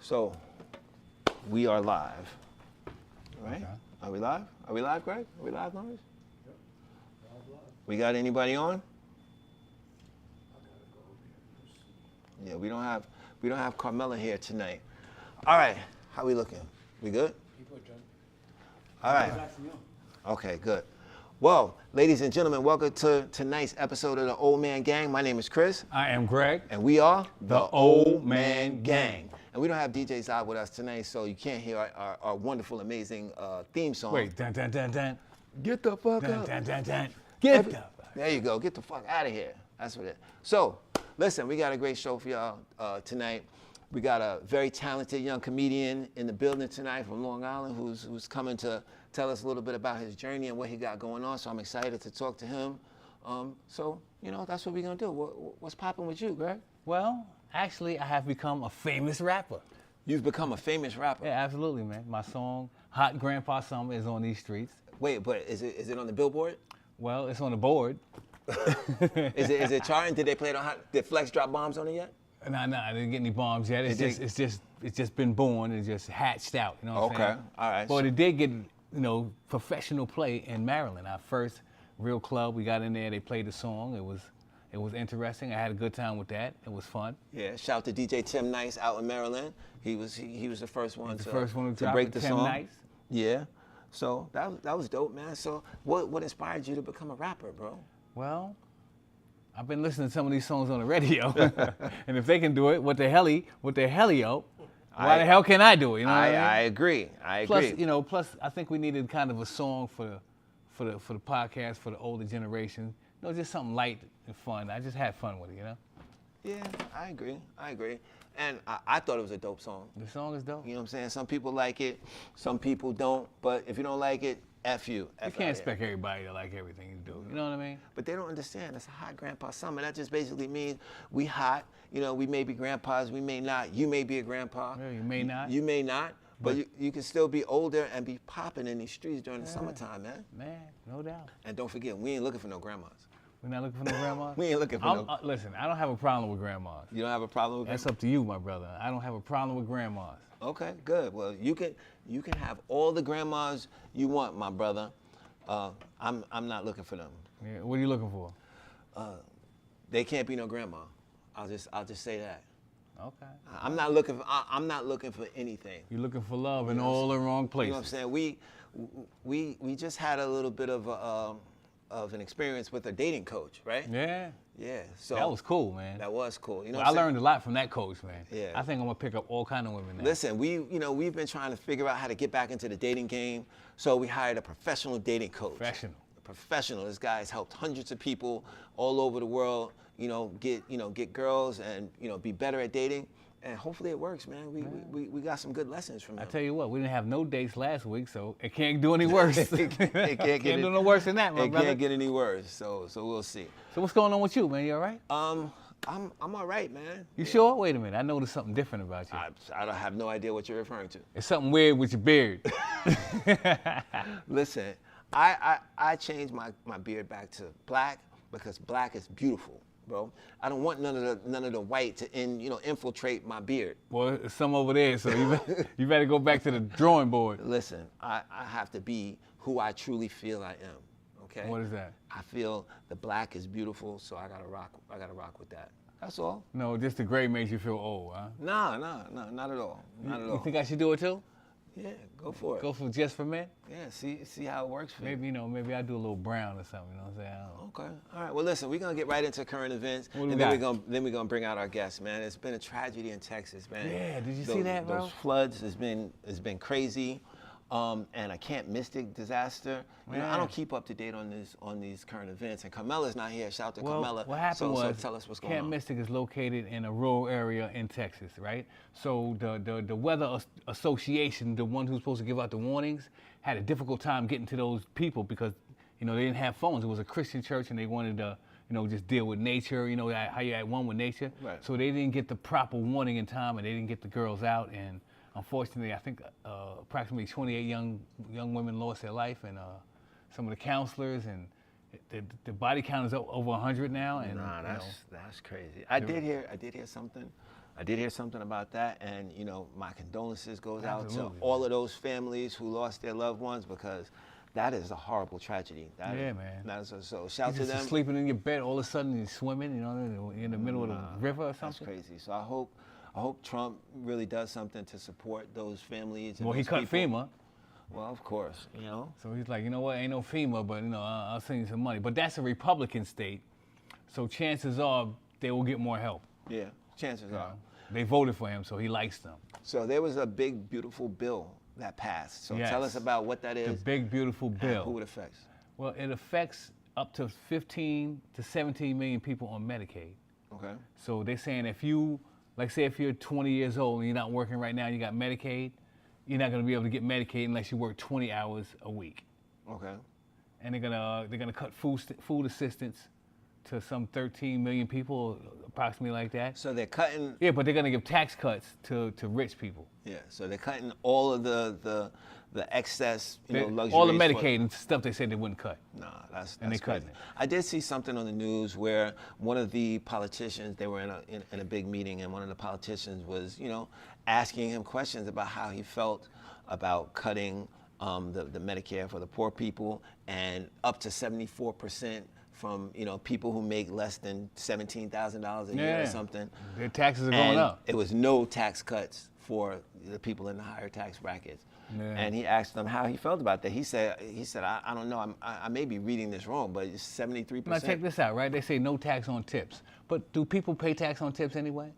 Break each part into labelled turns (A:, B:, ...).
A: So, we are live, right?
B: Okay.
A: Are we live? Are we live, Greg? Are we live, Norris?
C: Yep.
A: We got anybody on? Yeah, we don't have Carmela here tonight. All right, how we looking? We good? All right. Okay, good. Well, ladies and gentlemen, welcome to tonight's episode of the Old Man Gang. My name is Chris.
B: I am Greg.
A: And we are
B: The Old Man Gang.
A: And we don't have DJ Zod with us tonight, so you can't hear our wonderful, amazing theme song.
B: Wait, dun dun dun dun.
A: Get the fuck
B: Dun
A: up.
B: dun dun dun. Get the fuck.
A: There you go. Get the fuck out of here. That's what it is. So, listen, we got a great show for y'all tonight. We got a very talented young comedian in the building tonight from Long Island who's coming to tell us a little bit about his journey and what he got going on. So I'm excited to talk to him. So, you know, that's what we're going to do. What's popping with you, Greg?
B: Well, actually, I have become a famous rapper.
A: You've become a famous rapper.
B: Yeah, absolutely, man. My song, Hot Grandpa Summer, is on these streets.
A: Wait, but is it on the Billboard?
B: Well, it's on the board.
A: Is it charting? Did they play it on Hot? Did Flex drop bombs on it yet?
B: Nah, I didn't get any bombs yet. It's just been born. It's just hatched out. You know what I'm saying?
A: Okay, all right.
B: But it did get, professional play in Maryland. Our first real club, we got in there. They played the song. It was interesting. I had a good time with that. It was fun.
A: Yeah, shout to DJ Tim Nice out in Maryland. He was the first one to
B: drop
A: break
B: it,
A: the
B: Tim
A: song.
B: Nice.
A: Yeah. So that was dope, man. So what inspired you to become a rapper, bro?
B: Well, I've been listening to some of these songs on the radio, and if they can do it, what the hellio, why the hell can I do it? You know what I mean?
A: I agree.
B: Plus I think we needed kind of a song for the podcast for the older generation. Just something light and fun. I just had fun with it,
A: Yeah, I agree. And I thought it was a dope song.
B: The song is dope.
A: You know what I'm saying? Some people like it, some people don't. But if you don't like it, F you.
B: You can't expect everybody to like everything you do. You know what I mean?
A: But they don't understand. It's a hot grandpa summer. That just basically means we hot. We may be grandpas, we may not. You may be a grandpa.
B: Yeah, you may not.
A: You may not. But you can still be older and be popping in these streets during the summertime, man.
B: Man, no doubt.
A: And don't forget, we ain't looking for no grandmas.
B: We're not looking for no grandmas?
A: We ain't looking for no.
B: Listen, I don't have a problem with grandmas.
A: You don't have a problem with
B: That's up to you, my brother. I don't have a problem with grandmas.
A: Okay, good. Well, you can have all the grandmas you want, my brother. I'm not looking for them.
B: Yeah, what are you looking for?
A: They can't be no grandma. I'll just say that.
B: Okay.
A: I'm not looking for anything.
B: You're looking for love in all the wrong places.
A: You know what I'm saying? We just had a little bit of an experience with a dating coach, right?
B: Yeah.
A: Yeah. So
B: that was cool, man.
A: That was cool.
B: I learned a lot from that coach, man.
A: Yeah.
B: I think I'm gonna pick up all kind of women now.
A: Listen, we've been trying to figure out how to get back into the dating game, so we hired a professional dating coach. Professional. This guy has helped hundreds of people all over the world, get girls and be better at dating. And hopefully it works, man. We got some good lessons from him.
B: I tell you what, we didn't have no dates last week, so it can't do any worse.
A: it can't
B: do no worse than that, my brother.
A: It can't get any worse. So we'll see.
B: So what's going on with you, man? You all right?
A: I'm all right, man.
B: You sure? Wait a minute. I noticed something different about you.
A: I don't have no idea what you're referring to.
B: It's something weird with your beard.
A: Listen, I changed my beard back to black because black is beautiful, bro. I don't want none of the white to infiltrate my beard.
B: Well, it's some over there, so you better go back to the drawing board.
A: Listen, I have to be who I truly feel I am. Okay.
B: What is that?
A: I feel the black is beautiful, so I gotta rock with that. That's all.
B: No, just the gray makes you feel old, huh?
A: No, not at all. Not at all.
B: You think I should do it too?
A: Yeah, go for it.
B: Go for just for men?
A: Yeah, see how it works for you.
B: Maybe I do a little brown or something, you know what I'm saying?
A: Okay. All right. Well, listen, we're going to get right into current events.
B: What do we
A: and
B: got?
A: then we're going to bring out our guests, man. It's been a tragedy in Texas, man.
B: Yeah, did you see that, bro?
A: Those floods has been crazy. And a Camp Mystic disaster. I don't keep up to date on these current events. And Carmela's not here. Shout out to Carmela.
B: What happened was,
A: so tell us what's going on.
B: Camp Mystic is located in a rural area in Texas, right? So the Weather Association, the one who's supposed to give out the warnings, had a difficult time getting to those people because they didn't have phones. It was a Christian church, and they wanted to just deal with nature. How you're at one with nature.
A: Right.
B: So they didn't get the proper warning in time, and they didn't get the girls out. And unfortunately, I think approximately 28 young women lost their life, and some of the counselors, and the body count is over 100 now. And
A: that's crazy. I did hear something I did hear something about that, and you know, my condolences goes out to
B: Absolutely,
A: all of those families who lost their loved ones, because that is a horrible tragedy. That
B: Yeah,
A: is,
B: man.
A: That is so shout
B: You're
A: to
B: just
A: them.
B: sleeping in your bed, all of a sudden you're swimming, you know, in the middle of the river or
A: That's
B: something.
A: crazy. So I hope Trump really does something to support those families. And
B: Well, he
A: those
B: cut
A: people.
B: FEMA.
A: Well, of course, you know.
B: So he's like, you know what, ain't no FEMA, but you know, I'll send you some money. But that's a Republican state, so chances are they will get more help.
A: Yeah, chances are.
B: They voted for him, so he likes them.
A: So there was a big, beautiful bill that passed. So tell us
B: Yes.
A: about what that
B: The
A: is.
B: big, beautiful
A: and
B: bill.
A: who it affects.
B: Well, it affects up to 15 to 17 million people on Medicaid.
A: Okay.
B: So they're saying if you, like say if you're 20 years old and you're not working right now and you got Medicaid, you're not gonna be able to get Medicaid unless you work 20 hours a week.
A: Okay.
B: And they're gonna cut food assistance to some 13 million people, approximately like that.
A: So they're cutting.
B: Yeah, but they're gonna give tax cuts to rich people.
A: Yeah. So they're cutting all of the excess, luxuries.
B: All the Medicaid and stuff they said they wouldn't cut.
A: Nah, that's
B: And they
A: crazy.
B: cutting it.
A: I did see something on the news where one of the politicians, they were in a big meeting, and one of the politicians was, asking him questions about how he felt about cutting the Medicare for the poor people, and up to 74% from people who make less than $17,000 a year or something.
B: Their taxes are
A: And
B: going up.
A: it was no tax cuts for the people in the higher tax brackets.
B: Yeah.
A: And he asked them how he felt about that. He said, I don't know, I may be reading this wrong, but it's 73%.
B: Now check this out, right? They say no tax on tips, but do people pay tax on tips anyway?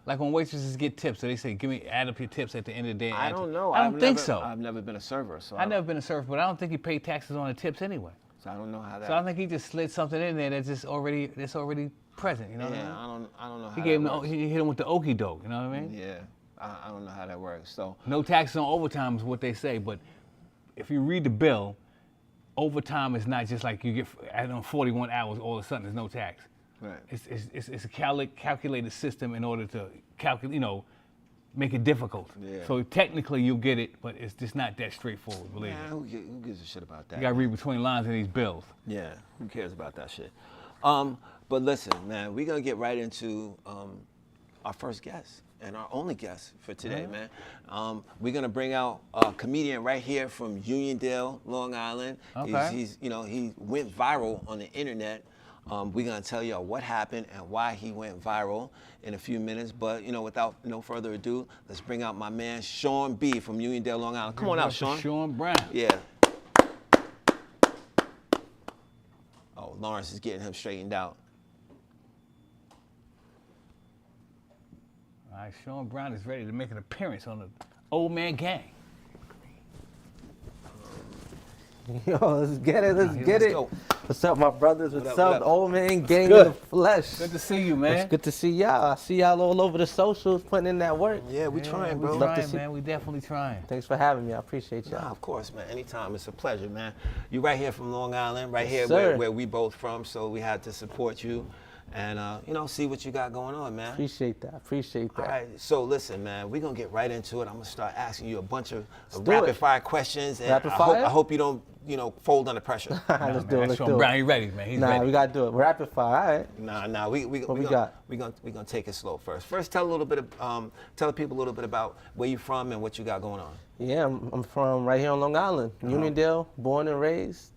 B: Like when waitresses get tips, so they say, add up your tips at the end of the day.
A: I don't know.
B: I don't think so.
A: I've never been a server, so
B: I've never been a server, but I don't think he paid taxes on the tips anyway.
A: So I don't know how that.
B: So I think he just slid something in there that's already present. You know
A: yeah,
B: what I mean?
A: I don't know how
B: He
A: that
B: gave him
A: works.
B: he hit him with the okie doke. You know what I mean?
A: Yeah, I don't know how that works. So
B: No taxes on overtime is what they say, but if you read the bill, overtime is not just like you get added on 41 hours, all of a sudden there's no tax.
A: right.
B: It's a calculated system in order to calculate, make it difficult.
A: Yeah.
B: So technically you'll get it, but it's just not that straightforward, believe
A: Man,
B: me.
A: who gives a shit about that?
B: You gotta read between lines of these bills.
A: Yeah, who cares about that shit? But listen, man, we're gonna get right into our first guest and our only guest for today, man. We're gonna bring out a comedian right here from Uniondale, Long Island.
B: Okay.
A: He went viral on the internet. We're gonna tell y'all what happened and why he went viral in a few minutes. But without no further ado, let's bring out my man Sean B from Uniondale, Long Island. Come on out, Sean.
B: Sean Brown.
A: Yeah. Oh, Lawrence is getting him straightened out.
B: All right, Sean Brown is ready to make an appearance on the Old Man Gang.
C: Yo, let's get it, let's get
A: let's
C: it.
A: go.
C: What's up, my brothers? What's
A: up,
C: up?
A: what up?
C: Old man gang
B: good.
C: in the flesh.
B: Good to see you, man.
C: It's good to see y'all. I see y'all all over the socials putting in that work.
A: Yeah, we trying, bro.
B: We
C: Love to
B: trying,
C: see-
B: man. We definitely trying.
C: Thanks for having me. I appreciate y'all.
A: Nah, of course, man. Anytime. It's a pleasure, man. You right here from Long Island, right here
C: sir.
A: where we both from, so we had to support you and, see what you got going on, man.
C: Appreciate that. Appreciate that.
A: All right, so listen, man, we're going to get right into it. I'm going to start asking you a bunch of
C: do
A: rapid
C: it.
A: fire questions. And
C: Rapid
A: I
C: fire?
A: hope you don't, fold under pressure.
C: Let's do it.
B: Man,
C: Let's
B: Sean
C: do
B: Brown,
C: it.
B: he ready, man. He's
C: Nah,
B: ready.
C: we gotta do it. Rapid fire. All right.
A: Nah, we
C: What we got?
A: We're gonna take it slow first. First, tell the people a little bit about where you're from and what you got going on.
C: Yeah, I'm from right here on Long Island, Uniondale, born and raised.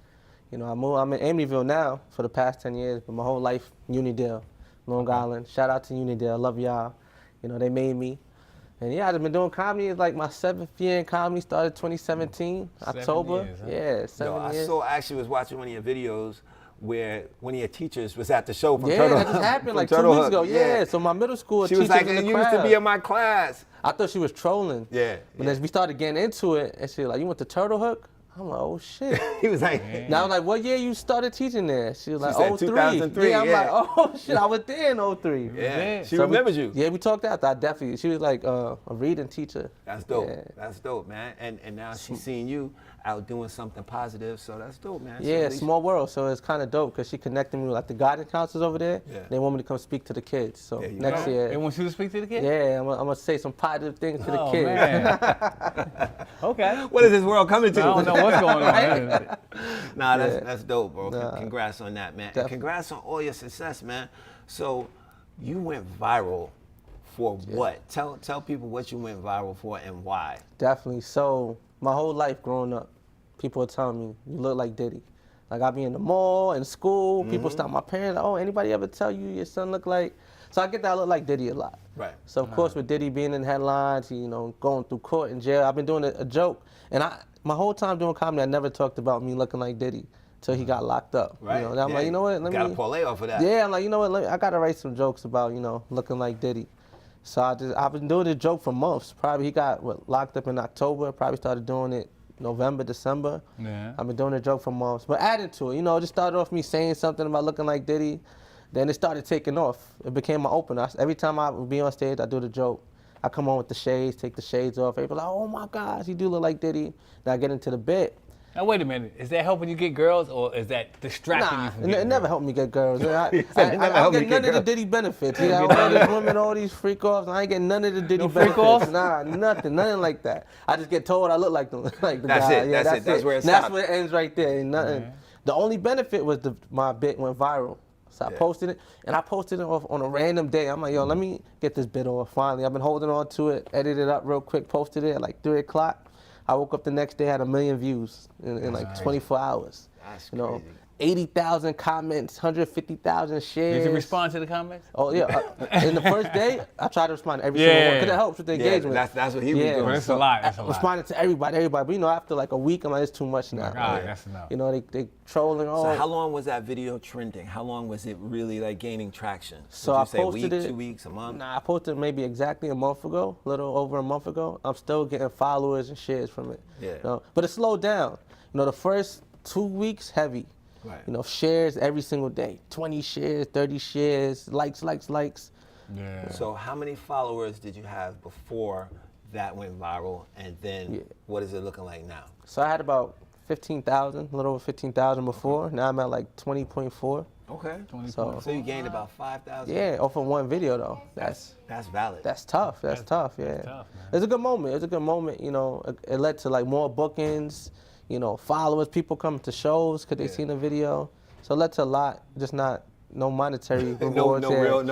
C: I'm in Amityville now for the past 10 years, but my whole life, Uniondale, Long Island. Shout out to Uniondale, love y'all. They made me. And yeah, I've been doing comedy. It's like my 7th year in comedy, started 2017,
B: 7
C: October.
B: years, huh?
C: Yeah, 7 years.
A: I actually was watching one of your videos where one of your teachers was at the show from
C: Yeah,
A: Turtle
C: that just happened
A: from
C: like 2
A: Turtle
C: weeks
A: Hook.
C: ago. Yeah, so my middle school
A: She
C: teacher
A: was like,
C: in the
A: you used to
C: crowd.
A: be in my class.
C: I thought she was trolling.
A: Yeah.
C: But then we started getting into it, and she was like, you went to Turtle Hook? I'm like, oh shit.
A: He was like,
C: Now I was like, what year you started teaching there? She was like,
A: said
C: 03.
A: 2003,
C: Yeah, I'm
A: yeah.
C: like, oh shit, I was there in 03.
A: yeah,
B: Yeah.
A: she
C: So
A: remembers you.
C: Yeah, we talked after. I definitely. She was like a reading teacher.
A: That's dope.
C: Yeah.
A: That's dope, man. And now she's seeing you out doing something positive, so that's dope, man. So
C: Yeah,
A: at least-
C: small world. So it's kind of dope because she connected me with like the guidance counselors over there.
A: Yeah.
C: They want me to come speak to the kids. So
A: There you
C: next
A: go.
C: year,
B: They want you to speak to the kid?
C: yeah, I'm gonna say some positive things to the
B: Oh,
C: kids.
B: man. Okay.
A: What is this world coming to?
B: I don't know what's going on.
A: Nah,
C: Yeah.
A: that's dope, bro.
C: Nah.
A: Congrats on that, man. And
C: Definitely.
A: congrats on all your success, man. So you went viral For what? Tell people what you went viral for and why.
C: Definitely. So my whole life growing up, people would tell me, you look like Diddy. Like I be in the mall, in school, people stop my parents, oh, anybody ever tell you your son look like? So I get that I look like Diddy a lot.
A: Right.
C: So of course with Diddy being in headlines, you know, going through court and jail, I've been doing a joke. And my whole time doing comedy, I never talked about me looking like Diddy till he got locked up.
A: Right.
C: You know, and I'm like, you know what, let me.
A: Got a parlay off of that.
C: Yeah, I'm like, you know what, I gotta write some jokes about, you know, looking like Diddy. So I've been doing this joke for months. Probably he got locked up in October, probably started doing it November, December.
B: Yeah.
C: I've been doing a joke for months. But adding to it, you know, it just started off me saying something about looking like Diddy. Then it started taking off. It became my opener. Every time I would be on stage, I do the joke. I come on with the shades, take the shades off. Everybody like, oh my gosh, you do look like Diddy. Then I get into the bit.
B: Now wait a minute. Is that helping you get girls, or is that distracting you from
C: It
B: getting
C: never
B: girls?
C: helped me get girls. I
A: said it never
C: don't
A: helped
C: get
A: me
C: none
A: get
C: of the
A: girls.
C: Diddy benefits. You got all these women, all these freak offs. I ain't getting none of the Diddy
B: No freak
C: benefits.
B: offs?
C: Nah, nothing like that. I just get told I look like the
A: That's
C: guy.
A: it,
C: Yeah,
A: that's it. That's where it
C: That's
A: stops.
C: where it ends right there. Ain't nothing.
B: Yeah.
C: The only benefit was my bit went viral. So I posted it, and I posted it off on a random day. I'm like, yo, let me get this bit off finally. I've been holding on to it, edited it up real quick, posted it at like 3 o'clock. I woke up the next day, had 1 million views in like 24 hours.
A: That's
C: You know,
A: crazy.
C: 80,000 comments, 150,000 shares.
B: Did you respond to the comments?
C: Oh yeah, in the first day, I tried to respond to every
B: Yeah.
C: single one because it helps with the
A: Yeah,
C: engagement.
A: that's what he was doing.
B: But it's a lot. It's a
C: I
B: lot.
C: responded to everybody. But you know, after like a week, I'm like, it's too much now.
B: Like, all right, that's enough.
C: You know, they trolling all.
A: So how long was that video trending? How long was it really like gaining traction?
C: So
A: Would you
C: I
A: say
C: posted
A: week,
C: it.
A: 2 weeks, a month?
C: Nah, I posted maybe exactly a month ago, a little over a month ago. I'm still getting followers and shares from it.
A: Yeah.
C: You know? But it slowed down. You know, the first 2 weeks heavy.
A: Right.
C: You know, shares every single day. 20 shares, 30 shares, likes.
B: Yeah.
A: So how many followers did you have before that went viral, and then what is it looking like now?
C: So I had about 15,000, a little over 15,000 before. Now I'm at like 20.4.
A: Okay.
C: So
A: So you gained about 5,000.
C: yeah, off of one video though. That's
A: valid.
C: tough. That's tough. Yeah.
B: tough, man.
C: It's a good moment. It's a good moment. You know, it led to like more bookings. You know, followers, people coming to shows because they seen the video. So it led to a lot. Just no monetary rewards.
A: no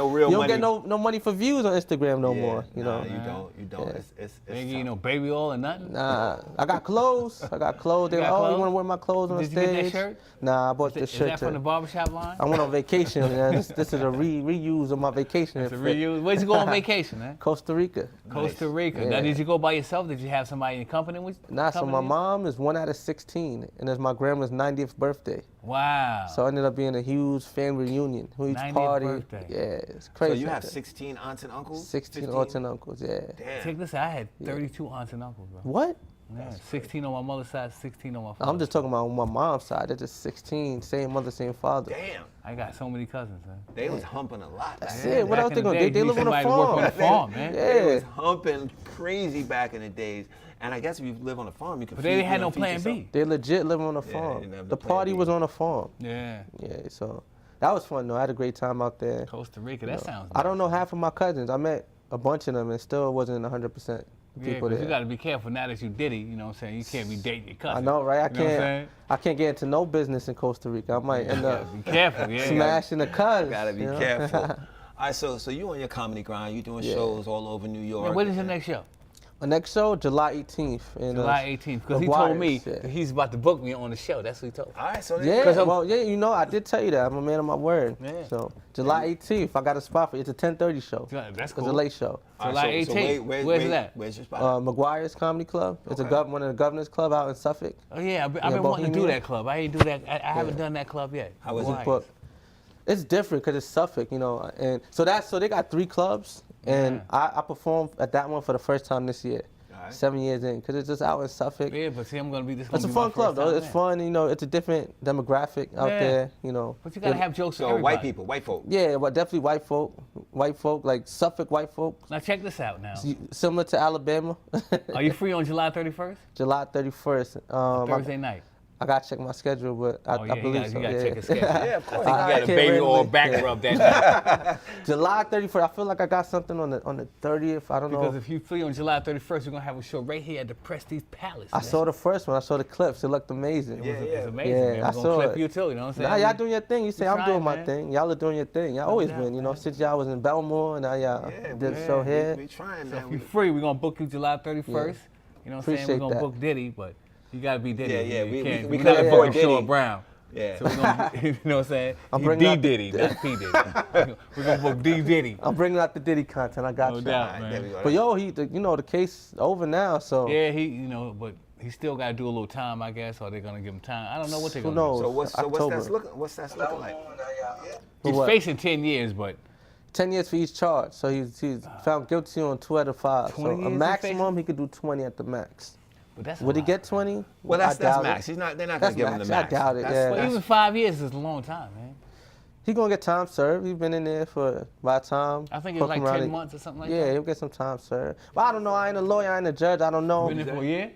A: real
C: You don't
A: money.
C: get no money for views on Instagram no more. You
A: nah,
C: know.
A: you don't.
C: Yeah.
A: It's
B: They ain't
A: tough.
B: no baby oil or nothing?
C: Nah, I got clothes. They
B: You
C: like,
B: got
C: oh, you
B: clothes?
C: want to wear my clothes on
B: Did you
C: stage?
B: get that shirt?
C: Nah, I bought this
B: Is
C: shirt.
B: that from the barbershop line?
C: I went on vacation, man. This is a reuse of my vacation.
B: It's a reuse. Where'd you go on vacation, man?
C: Costa Rica.
B: Costa Rica.
C: Yeah.
B: Now, did you go by yourself? Did you have somebody in company with you?
C: Nah, so my mom is 1 out of 16, and it's my grandma's 90th birthday.
B: Wow.
C: So it ended up being a huge family reunion, huge
B: 90th
C: party.
B: birthday.
C: Yeah, it's
A: So
C: crazy.
A: you
C: out
A: have
C: there.
A: 16 aunts and uncles?
C: 16
A: 15?
C: aunts and uncles, yeah.
A: Damn.
B: Check this out. I had 32 aunts and uncles, bro.
C: What?
B: Yeah, 16 on my mother's side, 16 on my father's
C: I'm just talking about on my mom's side. They're just 16, same mother, same father.
A: Damn.
B: I got so many cousins, man.
A: They was humping a lot back
C: That's
A: then.
C: it. What
B: back
C: else
B: in
C: they
B: the
C: gonna
B: day,
C: do? They
B: you
C: live
B: need
C: on a
B: somebody to work on the
C: farm.
B: farm, man.
A: They
C: Yeah.
A: was humping crazy back in the days. And I guess if you live on a farm, you could
B: But they didn't have no plan B.
C: They legit live on a
A: they
C: farm.
A: didn't have
C: The
A: the plan
C: party
A: B.
C: was on a farm.
B: Yeah.
C: Yeah, so that was fun though. I had a great time out there.
B: Costa Rica, that sounds
C: I don't know half of my cousins. I met a bunch of them and still wasn't 100%
B: Yeah,
C: people
B: because
C: there.
B: you got to be careful now that you did it. You know what I'm saying? You can't be dating your cousin.
C: I know, right?
B: You know what I'm saying?
C: I can't get into no business in Costa Rica. I might end up
B: Be careful, yeah.
C: smashing the cuz.
A: Gotta be
C: you know?
A: careful. All right, so you on your comedy grind. You doing shows all over New York.
B: Man, when is your next show?
C: My next show, July 18th. In,
B: July 18th. Because he told me
C: McGuire's, yeah.
B: that he's about to book me on the show. That's what he told me.
A: All right, so
C: Yeah,
B: 'Cause I'm-
C: well, yeah, you know, I did tell you that. I'm a man of my word.
B: Yeah.
C: So July 18th, I got a spot for you. It's a 10:30 show.
B: Yeah, that's
C: It's
B: cool.
C: a late show.
A: All
B: July
A: right, so
B: 18th. Where's it at?
A: Where's your spot?
C: McGuire's Comedy Club. It's
A: Okay.
C: one of the Governor's Club out in Suffolk.
B: Oh, yeah. I've been wanting to do
C: Bohemian.
B: that club. I ain't do that. I haven't done that club yet.
A: How was it
B: Why?
C: But it's different because it's Suffolk, you know. And so they got 3 clubs, and I performed at that one for the first time this year.
A: All right.
C: 7 years in, because it's just out in Suffolk.
B: Yeah, but see, I'm going to be this.
C: It's a fun club, though. It's fun, you know. It's a different demographic out
B: Yeah.
C: there, you know.
B: But you got to have jokes for
A: So
B: everybody.
A: white people, white folk.
C: Yeah, but definitely white folk, like Suffolk white folk,
B: Now, check this out now.
C: similar to Alabama.
B: Are you free on July 31st?
C: July 31st.
B: Thursday night.
C: I gotta check my schedule, but I believe so.
B: You gotta check his
C: Yeah.
B: schedule.
A: Yeah, of course.
B: You
C: I
B: got a
C: can't
B: baby oil
C: randomly-
B: back
C: yeah.
B: rub that night.
C: July 31st. I feel like I got something on the 30th. I don't
B: Because
C: know.
B: if you free on July 31st, we're gonna have a show right here at the Prestige Palace.
C: I saw the first one. I saw the clips. It looked amazing.
B: It's amazing,
C: Yeah,
B: man.
C: I
B: We're gonna
C: saw
B: clip
C: it.
B: you too, you know what I'm saying?
C: Nah, y'all doing your thing. You say
B: We
C: I'm
B: trying,
C: doing my
B: man.
C: thing. Y'all are doing your thing. Y'all always
B: doubt,
C: been, you know,
B: man.
C: since y'all was in Belmore, now y'all did the show here.
A: We trying,
B: So
A: man.
B: if you free, we're gonna book you July 31st. You know what I'm saying?
C: Appreciate
B: We're gonna
C: that.
B: book Diddy, but you gotta be Diddy.
A: Yeah,
B: You can't-
A: we
B: we're
A: couldn't
B: not
A: afford
B: booking Shaw
A: Diddy.
B: Brown.
A: Yeah.
B: So we're gonna, you know what I'm saying?
C: I'm
B: He
C: bringing
B: D
C: out the-
B: Diddy, not P Diddy. We're gonna book D Diddy.
C: I'm bringing out the Diddy content. I got
B: No
C: you.
B: doubt,
A: All right, there we
B: man.
A: go.
C: But yo, the case over now, so
B: Yeah, but he still gotta do a little time, I guess, or they're gonna give him time. I don't know what they're
C: Who
B: gonna
C: knows?
B: do.
A: So
C: October.
A: what's that looking like?
C: For
B: He's
C: what?
B: facing 10 years, but
C: 10 years for each charge. So he's found guilty on 2 out of 5.
B: 20
C: So
B: years
C: a
B: he's
C: maximum, he could do 20 at the max.
B: that's
C: Would he
B: a lot.
C: get 20?
A: Well,
C: I
A: that's
C: doubt
A: max.
C: it.
A: They're not gonna
C: That's
A: give him the
C: max.
A: max.
C: I doubt it,
A: That's-
C: yeah.
B: But
A: that's-
B: even 5 years is a long time, man.
C: He gonna get time served. He's been in there for by the time.
B: I think it was
C: fuck
B: like
C: around
B: 10
C: it-
B: months or something like
C: Yeah,
B: that.
C: he'll get some time served. But I don't know. I ain't a lawyer. I ain't a judge. I don't know.
B: Been there for a year?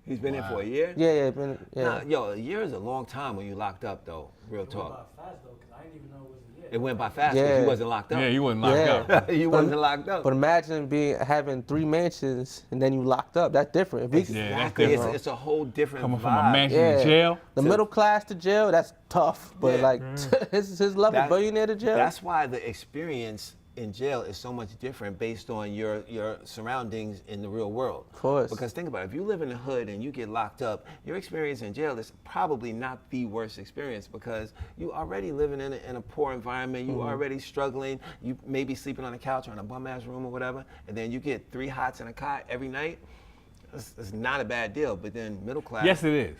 A: He's been in for a year.
C: Yeah.
A: Nah, yo, a year is a long time when you locked up, though. Real talk. It went by fast because
C: Yeah.
A: you wasn't locked up.
B: Yeah, you wasn't locked
C: Yeah.
B: up.
A: you wasn't locked up.
C: But imagine having 3 mansions and then you locked up. That's different. If we,
B: Yeah, that's
A: Exactly.
B: different.
A: It's a whole different
B: Coming
A: vibe.
B: from a mansion to jail.
C: The middle class to jail, that's tough. But
A: Yeah.
C: like his level,
A: That-
C: billionaire to jail.
A: That's why the experience in jail is so much different based on your surroundings in the real world.
C: Of course.
A: Because think about it, if you live in the hood and you get locked up, your experience in jail is probably not the worst experience because you already living in a poor environment, you already struggling, you may be sleeping on a couch or in a bum ass room or whatever, and then you get 3 hots and a cot every night. It's not a bad deal. But then middle class.
B: Yes, it is.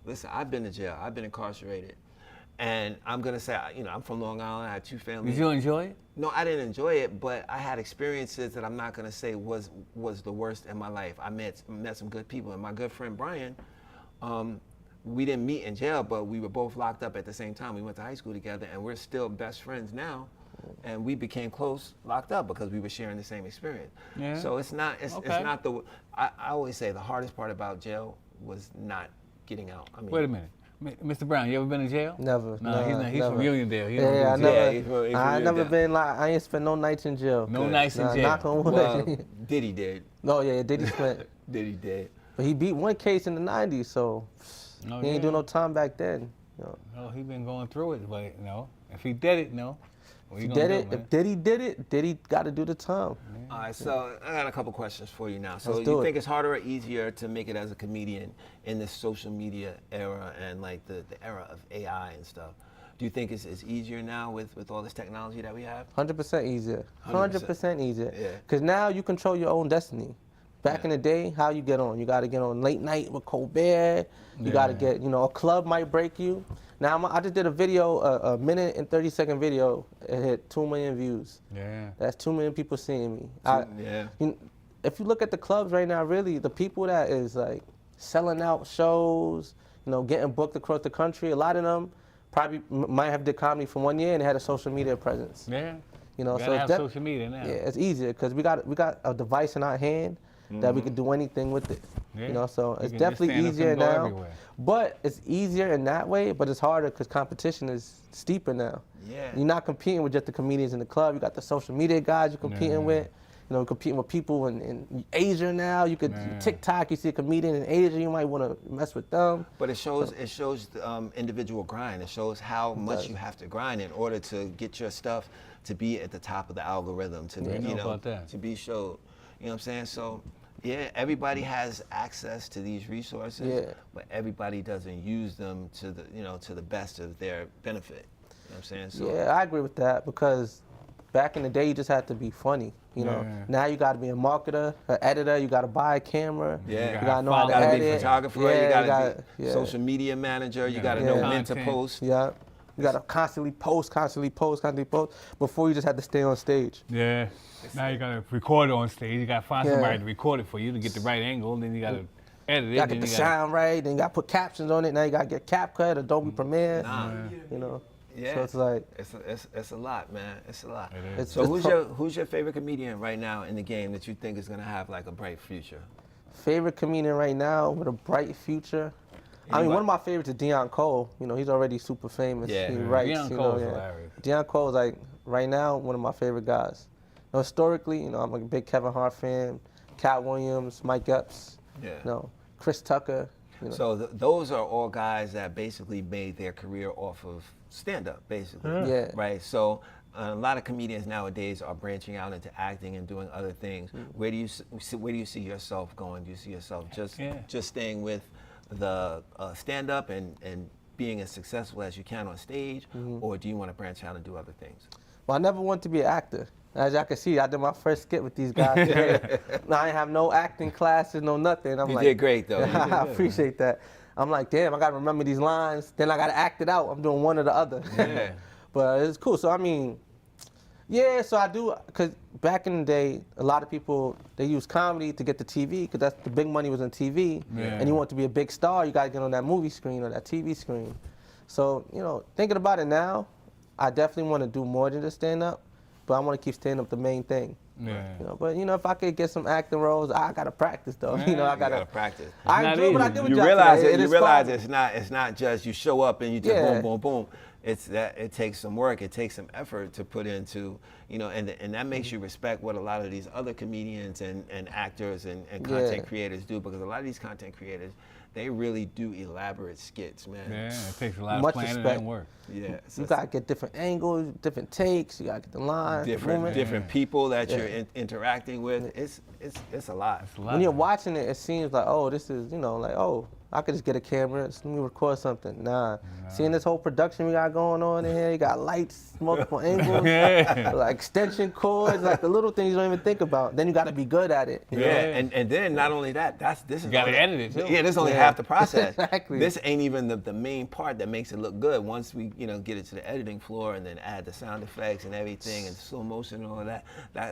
A: Listen, I've been to jail. I've been incarcerated. And I'm going to say, I'm from Long Island. I had 2 families.
B: Did you enjoy it?
A: No, I didn't enjoy it, but I had experiences that I'm not going to say was the worst in my life. I met some good people. And my good friend Brian, we didn't meet in jail, but we were both locked up at the same time. We went to high school together, and we're still best friends now. And we became close locked up because we were sharing the same experience.
B: Yeah.
A: So it's not
B: Okay.
A: I always say the hardest part about jail was not getting out. I mean,
B: Wait a minute. Mr. Brown, you ever been in jail?
C: Never.
B: No, he's not. He's
C: never.
B: from Uniondale. He don't
C: Yeah, I
B: do jail.
C: never.
A: he's from
C: I never
A: Uniondale.
C: been like I ain't spent no nights in jail.
B: No nights in
C: Nah,
B: jail.
C: knock on wood.
A: well, Diddy did.
C: No, yeah, Diddy spent.
A: Diddy did.
C: But he beat one case in the 90s, so
B: No,
C: he ain't
B: yeah.
C: do no time back then. You know.
B: No, he been going through it, but if he did it, what
C: If
B: you
C: he
B: gonna
C: did
B: do,
C: it,
B: man?
C: if Diddy did it, Diddy got to do the time.
A: All right, so I got a couple questions for you now. So
C: Let's do
A: you
C: it.
A: think it's harder or easier to make it as a comedian in this social media era and like the era of AI and stuff? Do you think it's easier now with all this technology that we have?
C: 100% easier.
A: 100%.
C: 100% easier.
A: Yeah.
C: Because now you control your own destiny. Back
A: Yeah.
C: in the day, how you get on? You got to get on late night with Colbert. You got to
B: Yeah.
C: get, a club might break you. Now, I just did a video, a minute and 30-second video. It hit 2 million views.
B: Yeah.
C: That's 2 million people seeing me.
A: Yeah.
C: If you look at the clubs right now, really, the people that is like selling out shows, getting booked across the country, a lot of them probably might have did comedy for 1 year and they had a social media presence.
B: Yeah.
C: You know,
B: Gotta
C: so
B: have
C: it's
B: social media now.
C: yeah, it's easier because we got a device in our hand that we can do anything with it.
B: Yeah.
C: So
B: You
C: it's
B: can just
C: definitely
B: stand up
C: easier
B: and go
C: now.
B: everywhere.
C: But it's easier in that way, but it's harder because competition is steeper now.
A: Yeah.
C: You're not competing with just the comedians in the club. You got the social media guys you're competing
B: Yeah.
C: with. Competing with people in Asia now. You could
B: Yeah.
C: TikTok. You see a comedian in Asia, you might want to mess with them.
A: But it shows the, individual grind. It shows how much
C: does.
A: you have to grind in order to get your stuff to be at the top of the algorithm, to
B: Yeah, I
A: be,
B: know about that.
A: to be showed. You know what I'm saying? So, yeah, everybody has access to these resources,
C: Yeah.
A: but everybody doesn't use them to the best of their benefit. You know what I'm saying? So,
C: Yeah, I agree with that because back in the day, you just had to be funny.
B: Yeah.
C: Now you got to be a marketer, an editor. You got to buy a camera.
A: Yeah.
C: You got to know how
A: you
C: to
A: gotta
C: edit.
A: be a photographer,
C: Yeah,
A: you gotta be
C: yeah.
A: social media manager, you gotta
B: Yeah.
A: know
C: Yeah.
A: when to
B: Content.
A: post.
C: Yeah. You got to constantly post. Before you just had to stay on stage.
B: Yeah. Now you gotta record it on stage. You gotta find
C: Yeah.
B: somebody to record it for you to get the right angle. Then you gotta edit it.
C: You got to
B: then
C: get the
B: you gotta-
C: sound right. Then you got to put captions on it. Now you got to get CapCut, Adobe Premiere.
A: Nah. Yeah.
C: So it's like,
A: It's a lot, man. It's a lot.
B: It is.
A: So
C: It's
A: who's your favorite comedian right now in the game that you think is gonna have like a bright future?
C: favorite comedian right now with a bright future. I mean, one of my favorites is Deion Cole. You know, he's already super famous.
A: Yeah.
C: He writes.
B: Deion
C: you
B: Cole
C: know,
B: is
C: yeah.
B: hilarious.
C: Deion Cole is like right now one of my favorite guys. You know, historically, you know, I'm a big Kevin Hart fan. Cat Williams, Mike Epps.
A: Yeah.
C: You know, Chris Tucker. You know.
A: So those are all guys that basically made their career off of stand-up, basically.
C: Yeah.
A: Right. So a lot of comedians nowadays are branching out into acting and doing other things. Where do you see yourself going? Do you see yourself just staying with the stand-up and being as successful as you can on stage, or do you want to branch out and do other things?
C: Well, I never wanted to be an actor. As y'all can see, I did my first skit with these guys today. I ain't have no acting classes, no nothing. I'm
A: You
C: like,
A: did great, though. You did
C: I
A: good.
C: appreciate that. I'm like, damn, I got to remember these lines. Then I got to act it out. I'm doing one or the other.
A: Yeah.
C: But it's cool. So, I mean, yeah, so I do, because back in the day, a lot of people, they use comedy to get to TV, because that's the big money was on TV.
B: Yeah.
C: And you want to be a big star, you got to get on that movie screen or that TV screen. So, you know, thinking about it now, I definitely want to do more than just stand-up, but I want to keep stand-up the main thing.
B: Yeah.
C: You know, but you know, if I could get some acting roles, I gotta practice though. You know, I
A: You gotta
C: gotta
A: practice.
C: I
B: not
C: enjoy what I
B: easy.
C: do with
A: You
C: y'all
A: realize
C: today.
A: it. You
C: is
A: realize
C: fun.
A: it's not just you show up and you just
C: Yeah.
A: boom, boom, boom. It's that it takes some work. It takes some effort to put into, you know, and that makes you respect what a lot of these other comedians and actors and content creators do, because a lot of these content creators, they really do elaborate skits, man.
B: Yeah, it takes a lot
C: Much
B: of planning
C: respect.
B: and work.
A: Yeah. So
C: You gotta get different angles, different takes. You gotta get the lines, the movement.
A: different people that
C: Yeah.
A: you're interacting with. It's a lot.
B: It's a lot.
C: When you're watching it, it seems like, oh, this is, you know, like, oh, I could just get a camera, let me record something. Nah. Seeing this whole production we got going on in here, you got lights, multiple angles,
B: Yeah.
C: like extension cords, like the little things you don't even think about. Then you gotta be good at it. you know?
A: Yeah, and then not only that, this is
B: You gotta
A: only-
B: edit it, too.
A: Yeah, this is only
C: Yeah.
A: half the process.
C: Exactly.
A: This ain't even the main part that makes it look good. Once we get it to the editing floor and then add the sound effects and everything and slow motion and all of that,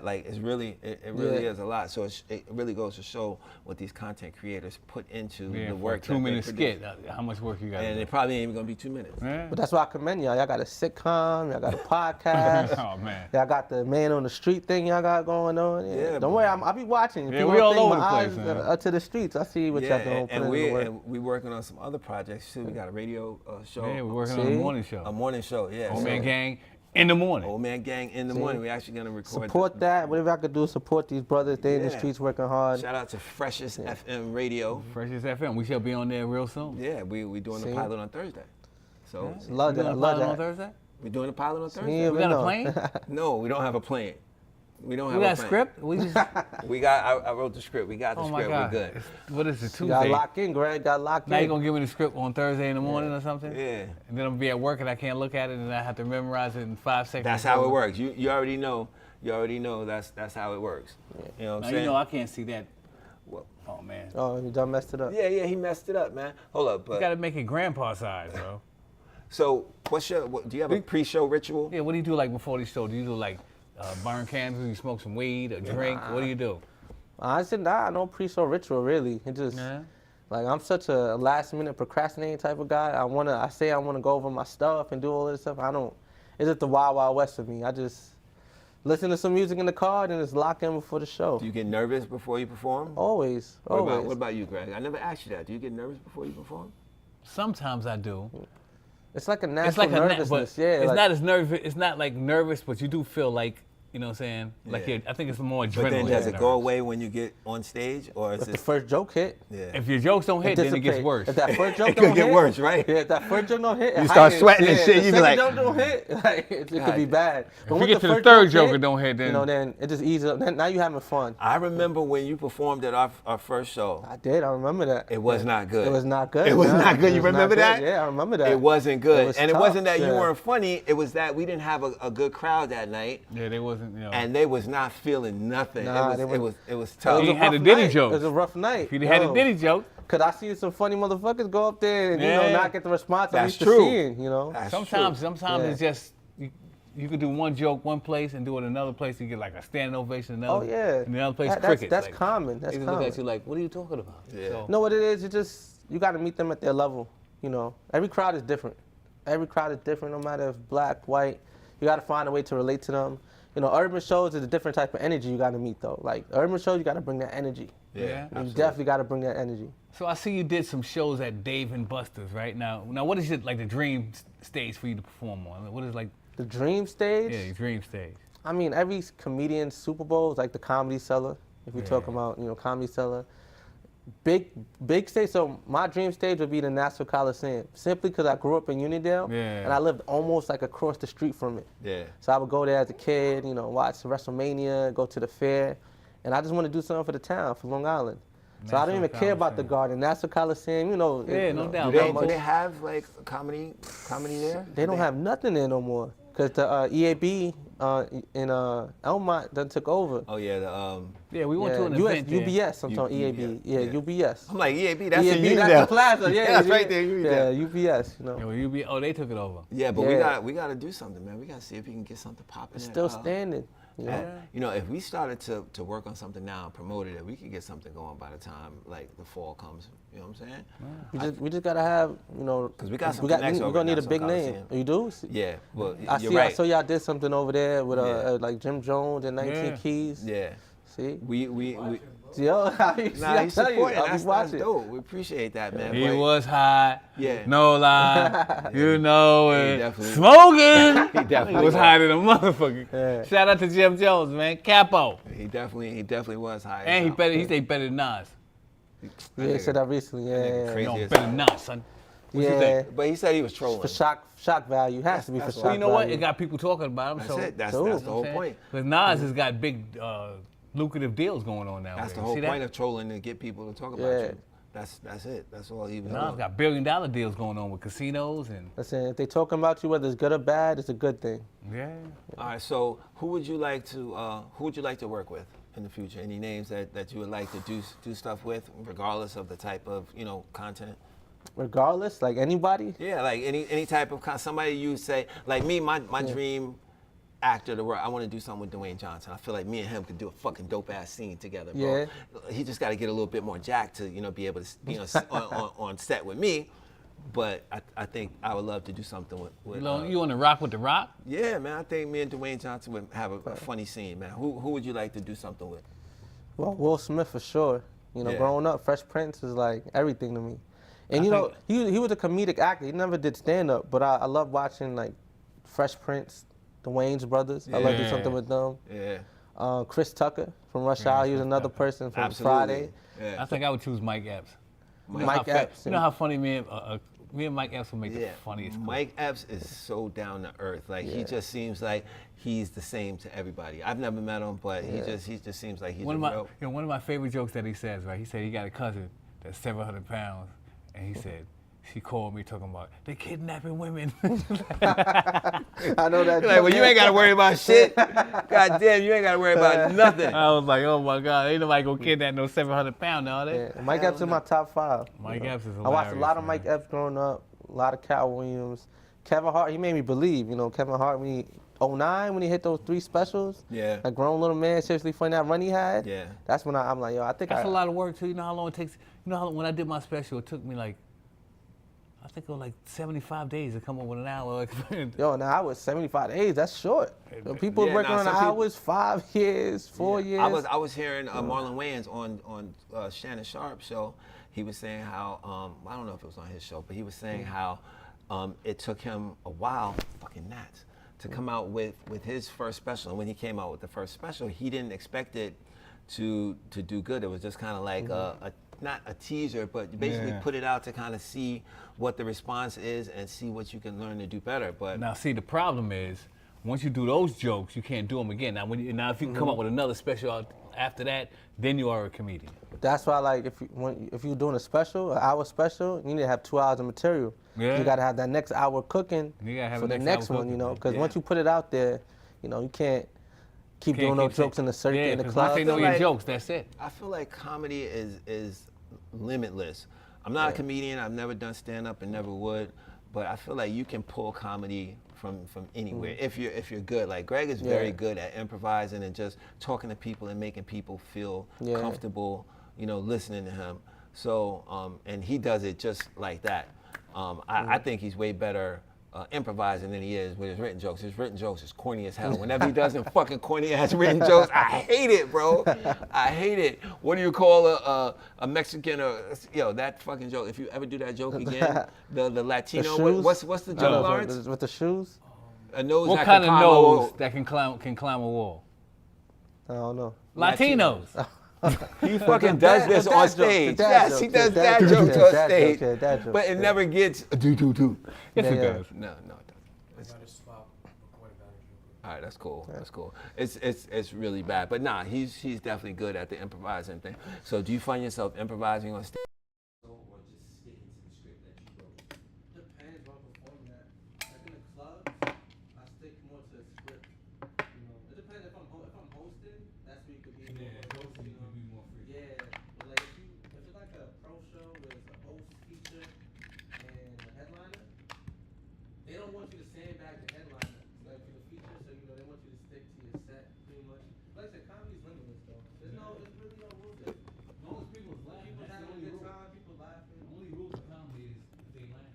A: like it's really it really
C: Yeah.
A: is a lot. So it really goes to show what these content creators put into
B: Yeah,
A: the
B: for a
A: work. that they
B: 2-minute
A: produce.
B: skit, how much work you got?
A: And it probably ain't even gonna be 2 minutes.
B: Yeah.
C: But that's why I commend y'all. Y'all got a sitcom, y'all got a podcast.
B: Oh man.
C: Y'all got the man on the street thing y'all got going on. Yeah.
A: Yeah,
C: Don't worry, I'll be watching. If
B: Yeah,
C: you
B: we
C: don't
B: all
C: think
B: over
C: my
B: the
C: eyes
B: place, man.
C: are to the streets, I see what y'all doing.
A: and
C: putting in the work.
A: we working on some other projects too. We got a radio show,
B: Yeah, we're working on a
C: See?
B: morning show.
A: a morning show. Yeah,
B: Old
A: so-
B: Man Gang in the morning.
A: Old Man Gang in the
C: See?
A: morning. We're actually gonna record.
C: Support that. Whatever I could do, support these brothers. They in the
A: Yeah.
C: streets working hard.
A: Shout out to Freshest FM Radio.
B: Freshest FM. We shall be on there real soon.
A: Yeah, we doing the
C: See?
A: pilot on Thursday. So
C: Love
B: You
C: that.
B: doing a
C: Love
B: pilot on
C: that.
B: Thursday?
A: we're doing the pilot on
C: He
A: Thursday.
C: ain't
B: We
C: even
B: got a
C: know.
B: plane?
A: No, we don't have a plane. We don't have
B: We
A: a
B: got a
A: plane.
B: script? We just
A: We got. I wrote the script. We got the
B: Oh my
A: script.
B: God.
A: We're good.
B: What is it,
C: You got
B: Tuesday?
C: locked in, Greg. Got locked
B: Now
C: in.
B: you're gonna give me the script on Thursday in the morning or something?
A: Yeah.
B: And then I'm gonna be at work and I can't look at it and I have to memorize it in 5 seconds.
A: That's how it works. You already know. You already know that's how it works. You know what
B: Now
A: I'm
B: you
A: saying?
B: know I can't see that.
A: Well,
B: Oh man.
C: Oh, you done messed it up.
A: yeah, he messed it up, man. Hold up,
B: You
A: but
B: gotta make it grandpa size, bro.
A: so do you have a pre-show ritual?
B: Yeah, what do you do like before the show? Do you do like burn candles? Do you smoke some weed or drink? What do you do?
C: I said, nah, no pre-show ritual, really. It just,
B: Yeah.
C: like, I'm such a last-minute procrastinating type of guy. I say I want to go over my stuff and do all this stuff. It's just the wild, wild west for me. I just listen to some music in the car and just lock in before the show.
A: Do you get nervous before you perform?
C: Always, always.
A: What about you, Greg? I never asked you that. Do you get nervous before you perform?
B: Sometimes I do.
C: It's like a
B: It's
C: natural
B: like a
C: nervousness,
B: but
C: yeah.
B: it's
C: like,
B: not as nervous. It's not like nervous, but you do feel like, you know what I'm saying? Like
A: Yeah.
B: I think it's more adrenaline.
A: But then does
B: than
A: it go
B: nerves.
A: away when you get on stage, or is
C: if the
A: it?
C: first joke hit,
A: Yeah.
B: If your jokes don't hit, then it gets
C: dissipate.
B: worse.
C: If that first joke
A: It could
C: don't
A: get
C: hit,
A: worse, right?
C: Yeah, if that first joke don't hit, it
A: You start
C: heightens.
A: sweating and
C: Yeah,
A: shit,
C: if
A: you
C: the
A: be like-
C: second joke don't hit, like, it could be bad. But
B: you
C: once
B: get to the
C: first
B: third joke,
C: hit,
B: it don't hit, then-
C: you know, then it just eases up. Then, now you having fun.
A: I remember when you performed at our first show.
C: I did. I remember that.
A: It was not good.
C: It was not good.
A: It was
C: no.
A: not good.
C: It
A: You
C: was not
A: remember
C: good.
A: that?
C: Yeah, I remember that.
A: It wasn't good.
C: It was
A: And it
C: tough.
A: wasn't that you
C: Yeah.
A: weren't funny. It was that we didn't have a good crowd that night.
B: Yeah, they wasn't, you know.
A: And they was not feeling nothing.
C: Nah, they
A: it
C: was-
A: was tough.
C: It was
B: He
C: a
B: had
C: rough
B: a Diddy
C: night.
B: joke.
C: It was a rough night.
B: if you had a
C: Yo.
B: Diddy joke,
C: Cause I see some funny motherfuckers go up there and you
B: Yeah.
C: know not get the response I'm
A: That's
C: used to
A: true.
C: seeing. You know.
A: That's
B: sometimes
A: true.
B: sometimes
C: Yeah.
B: it's just you could do one joke one place and do it another place and get like a standing ovation another.
C: Oh yeah.
B: And another place
C: That's
B: crickets.
C: That's
B: like,
C: common. That's
B: They
C: common.
B: look at you like, what are you talking about?
A: Yeah.
B: So,
C: You know what it is? You got to meet them at their level. You know, every crowd is different. Every crowd is different, no matter if black, white. You got to find a way to relate to them. you know, urban shows is a different type of energy you got to meet though. Like urban shows, you got to bring that energy.
B: Yeah,
C: You
A: absolutely.
C: definitely got to bring that energy.
B: So I see you did some shows at Dave and Buster's, right? Now what is it like the dream stage for you to perform on? What is like
C: The dream stage.
B: your dream stage?
C: I mean, every comedian's Super Bowl is like the Comedy Cellar. If we talk
B: Yeah.
C: about, you know, Comedy Cellar, big stage. So my dream stage would be the Nassau Coliseum, simply because I grew up in Unionville,
B: Yeah.
C: and I lived almost like across the street from it.
A: Yeah.
C: So I would go there as a kid, you know, watch WrestleMania, go to the fair, and I just want to do something for the town, for Long Island. So I don't
B: Nassau
C: even care about the
B: Coliseum.
C: Garden, Nassau Coliseum, you know.
B: Yeah,
C: you
B: no
C: know,
B: doubt.
A: Do they have like comedy there?
C: They don't have nothing there no more, because the EAB in Elmont done took over.
A: Oh yeah,
B: Yeah, we went
C: Yeah,
B: to an
C: US,
B: event there.
C: UBS, I'm talking EAB. Yeah,
A: yeah.
C: UBS.
A: I'm like EAB. That's in
C: EAB, that's
A: Unionville.
C: the plaza. Yeah,
A: that's right there. in
C: Yeah,
A: Unionville.
C: UBS, you know.
B: Yeah, well, you be, they took it over.
A: Yeah, but
C: Yeah.
A: we gotta do something, man. We gotta see if we can get something popping.
C: It's
A: there.
C: still standing. You know?
A: And, you know, if we started to work on something now and promoted it, we could get something going by the time like the fall comes. You know what I'm saying?
C: We just gotta have, you know.
A: 'Cause we got some
C: we're
A: connects over
C: gonna need a
A: Nassau
C: big name.
A: Coliseum.
C: You do?
A: Yeah. Well,
C: I
A: you're
C: see.
A: right.
C: I saw y'all did something over there with
A: Yeah.
C: like Jim Jones and 19
B: Yeah.
C: Keys.
A: Yeah.
C: See?
A: We
C: Yo,
A: Nah,
C: I
A: he's
C: tell you,
A: supporting.
C: I'll be
A: That's
C: watching.
A: dope. We appreciate that, man.
B: He
A: But-
B: was hot.
A: Yeah.
B: No lie. You know
A: He
B: it.
A: definitely-
B: Smoking.
A: He definitely
B: was
A: was.
B: hot in a motherfucker.
C: Yeah.
B: Shout out to Jim Jones, man. Capo.
A: He definitely was high.
B: And
A: as hell.
B: he stayed better than Nas.
C: Yeah, he said that recently.
A: nigga
C: Yeah,
A: crazy.
C: yeah.
B: No,
A: as
B: better
A: hell.
B: than Nas, son. What you
C: Yeah.
B: think?
A: But he said he was trolling.
C: For shock value. Has to be for
A: That's
C: shock
A: what-
B: Well, you know what?
C: value.
B: It got people talking about him.
A: That's
B: so
A: it. That's
C: Cool.
A: the whole point.
B: Because Nas has got big, lucrative deals going on now.
A: That's the whole point of trolling, to get people to talk about
C: Yeah.
A: you. That's it. That's all he was
B: Nas
A: doing.
B: got $1 billion deals going on with casinos and
C: Listen, if they talking about you, whether it's good or bad, it's a good thing.
B: yeah.
A: All right. So who would you like to work with in the future? Any names that you would like to do stuff with, regardless of the type of content?
C: Regardless, like anybody.
A: Yeah, like any type of somebody you say like me. My dream actor to work. I want to do something with Dwayne Johnson. I feel like me and him could do a fucking dope ass scene together, bro.
C: Yeah.
A: He just got to get a little bit more jacked to be able to be on set with me. But I think I would love to do something with
B: You want to rock with The Rock?
A: yeah, man. I think me and Dwayne Johnson would have a funny scene, man. Who would you like to do something with?
C: Well, Will Smith for sure. You know,
A: Yeah.
C: growing up, Fresh Prince was like everything to me. And you know, he was a comedic actor. He never did stand up, but I love watching like Fresh Prince, the Wayans brothers. I love to do
B: Yeah.
C: something with them.
A: Yeah,
C: Chris Tucker from Rush Hour. He was another person from Friday.
A: Yeah.
B: I think I would choose Mike Epps. You know
C: Mike
B: how
C: Epps.
B: You know how funny me and Mike Epps will make the
A: Yeah,
B: funniest.
A: Mike Epps is so down to earth. Like he just seems like he's the same to everybody. I've never met him, but he just seems like he's
B: One
A: a
B: of
A: real.
B: one of my favorite jokes that he says, right? He said he got a cousin that's 700 pounds, and he said she called me talking about they kidnapping women.
C: I know that.
A: Like, well, you ain't got to worry about shit. God damn, you ain't got to worry about nothing.
B: I was like, oh my God, ain't nobody gonna kidnap no 700 pound now, they?
C: Yeah, Mike Epps in my top 5.
B: Mike Epps is hilarious.
C: I watched a lot of
B: man.
C: Mike Epps growing up, a lot of Cal Williams. Kevin Hart, he made me believe, Kevin Hart, when he, 09, when he hit those 3 specials,
A: Yeah.
C: a grown little man, seriously funny, that run he had,
A: Yeah.
C: that's when I'm like, yo, I think
B: That's a lot of work too. You know how long it takes? You know how when I did my special, it took me like, I think it was like 75 days to come up with an hour.
C: Yo, now I was 75 days, that's short. So people
A: Yeah,
C: working
A: nah,
C: on
A: some people-
C: hours, 5 years, 4 years.
A: I was hearing Marlon Wayans on Shannon Sharp's show. He was saying how I don't know if it was on his show, but he was saying how it took him a while, fucking gnats, to come out with his first special. And when he came out with the first special, he didn't expect it to do good. It was just kind of like not a teaser, but basically
B: Yeah.
A: put it out to kind of see what the response is and see what you can learn to do better. But
B: Now, see, the problem is, once you do those jokes, you can't do them again. Now, if you come up with another special out after that, then you are a comedian.
C: That's why, like, if you're doing a special, an hour special, you need to have 2 hours of material.
B: Yeah.
C: You got to have that next hour cooking
B: You gotta have
C: for
B: the
C: the
B: next
C: next
B: hour
C: one,
B: cooking,
C: because
A: yeah.
C: once you put it out there, you can't keep
B: Can't
C: doing those
B: keep
C: jokes in the circuit,
B: yeah,
C: in the
B: 'cause
C: club.
B: once they know
A: feel
B: your
A: like-
B: jokes, that's it.
A: I feel like comedy is limitless. I'm not a comedian. I've never done stand-up and never would, but I feel like you can pull comedy from anywhere if you're good. Like Greg is very
C: Yeah.
A: good at improvising and just talking to people and making people feel
C: Yeah.
A: comfortable, listening to him. So and he does it just like that. I think he's way better improvising than he is with his written jokes. His written jokes is corny as hell. Whenever he does them fucking corny ass written jokes, I hate it, bro. I hate it. What do you call a Mexican or that fucking joke? If you ever do that joke again, the Latino. What's the joke, Lawrence?
C: With the shoes?
A: A nose
B: What
A: that
B: kind
A: can
B: of
A: climb a wall.
B: nose that can climb a wall?
C: I don't know.
B: Latinos.
A: He fucking does this on stage. Yes, he does dad jokes on stage. But it never gets do.
B: Yes, it does.
A: No, it doesn't. All right, that's cool. That's cool. It's really bad, but nah, he's definitely good at the improvising thing. So, do you find yourself improvising on stage? Or just sticking to the script that you wrote?
C: Depends on performing that. Like in the clubs, I stick more to the script. It depends if I'm hosting. That's where you could be more free. Yeah, but like if it's like a pro show where it's a host, feature, and a headliner, they don't want you to sandbag the headliner. Like for the feature, so they want you to stick to your set pretty much. Like I said, comedy's limitless though. There's really no rules. As long as people's laughing, people having a good time, people laughing.
B: The only rule for comedy is if they laugh.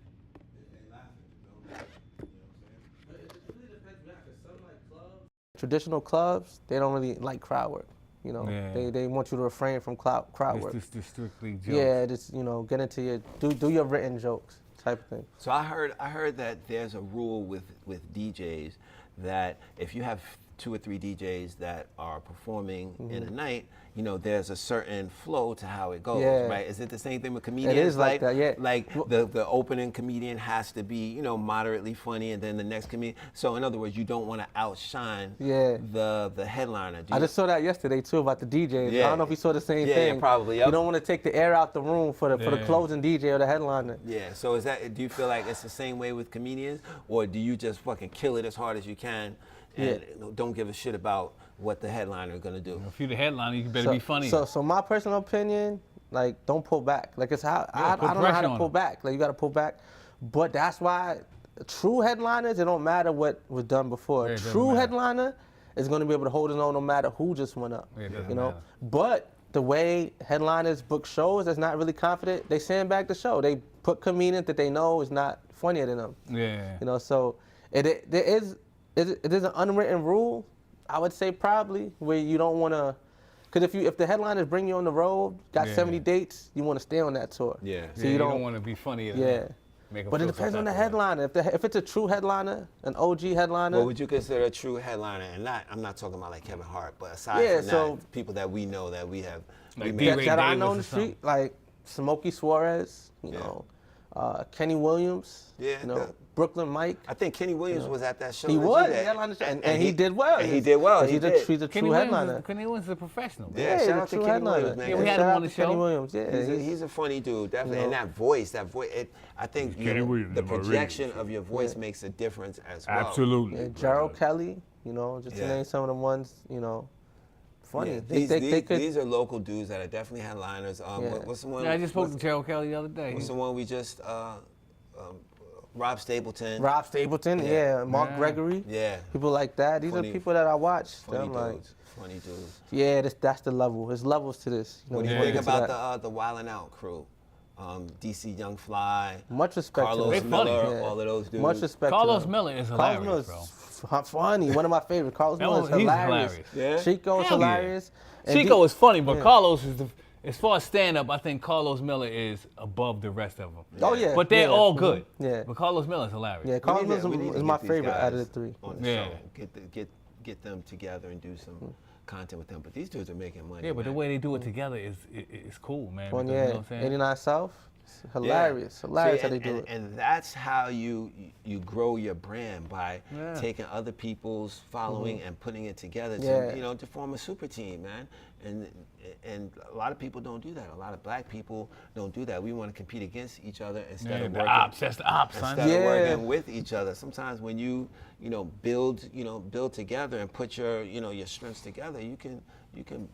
A: If they laughing, you know what I'm saying?
C: But it really depends. Because some like clubs, traditional clubs, they don't really like crowd work. They want you to refrain from crowd work.
B: It's just strictly jokes.
C: Yeah, just get into your do your written jokes type of thing.
A: So I heard that there's a rule with DJs that if you have 2 or 3 DJs that are performing in a night, there's a certain flow to how it goes, right? Is it the same thing with comedians?
C: It is like that, yeah.
A: Like the opening comedian has to be, moderately funny, and then the next comedian. So in other words, you don't want to outshine the headliner.
C: I just saw that yesterday too about the DJs.
A: Yeah.
C: I don't know if you saw the same thing.
A: Yeah, probably. Yep.
C: You don't want to take the air out the room for the closing DJ or the headliner.
A: Yeah. So do you feel like it's the same way with comedians, or do you just fucking kill it as hard as you can? And don't give a shit about what the headliner is gonna do.
B: If you're the headliner, you better be funny.
C: So my personal opinion, like, don't pull back. Like, it's how I don't know how to pull back. Like, you gotta pull back. But that's why true headliners, it don't matter what was done before.
B: Yeah,
C: True headliner is gonna be able to hold his own no matter who just went up.
B: Yeah, it doesn't matter.
C: But the way headliners book shows that's not really confident, they sandbag the show. They put comedians that they know is not funnier than them.
B: Yeah.
C: So there is an unwritten rule, I would say probably, where you don't want to, because if the headliners bring you on the road, got 70 dates, you want to stay on that tour.
A: Yeah.
B: So you don't want to be funny.
C: But it depends on the headliner. If it's a true headliner, an OG headliner.
A: What would you consider a true headliner? And I'm not talking about like Kevin Hart, but aside from that, people that we know that we have,
B: like
C: that I know in the street, like Smokey Suarez, Kenny Williams, Brooklyn Mike.
A: I think Kenny Williams was at that show.
C: He was, and he did well.
A: And he did well.
C: He's a true headliner.
B: Kenny Williams is a professional.
A: Yeah, shout out to Kenny Williams, man.
B: Yeah, we had him on the show.
C: Kenny Williams,
A: he's a funny dude, definitely. And that voice, I think the projection of your voice makes a difference as well.
B: Absolutely.
C: Yeah, Gerald Kelly, just to name some of the ones, funny.
A: Yeah, these are local dudes that are definitely headliners. What's the one?
B: Yeah, I just spoke to Gerald Kelly the other day.
A: What's the one we just? Rob Stapleton.
C: Mark Gregory.
A: Yeah.
C: People like that. These are people that I watch.
A: Funny dudes.
C: Yeah, that's the level. There's levels to this.
A: What do you think about the Wildin' Out crew? DC Young Fly.
C: Much respect
A: Carlos
C: to them.
A: Miller, all of those dudes.
C: Much respect
B: Carlos
C: to them.
B: Miller is hilarious,
C: funny. One of my favorites. Carlos Miller is hilarious.
A: Yeah?
C: Chico is hilarious.
B: Chico is funny, but Carlos is as far as stand-up, I think Carlos Miller is above the rest of them.
C: Oh, yeah.
B: But they're all good.
C: Yeah.
B: But Carlos Miller is hilarious.
C: Yeah, Carlos Miller is my favorite out of the 3.
A: On the show. Get them together and do some content with them. But these dudes are making money.
B: Yeah, but the way they do it together is cool, man.
C: Well,
B: because, you know what I'm saying?
C: 89 South. Hilarious. Hilarious how they do it.
A: And that's how you grow your brand, by taking other people's following and putting it together to form a super team, man. And a lot of people don't do that. A lot of black people don't do that. We want to compete against each other instead of working.
B: That's the ops, son.
A: Instead of working with each other. Sometimes when you build together and put your strengths together, you can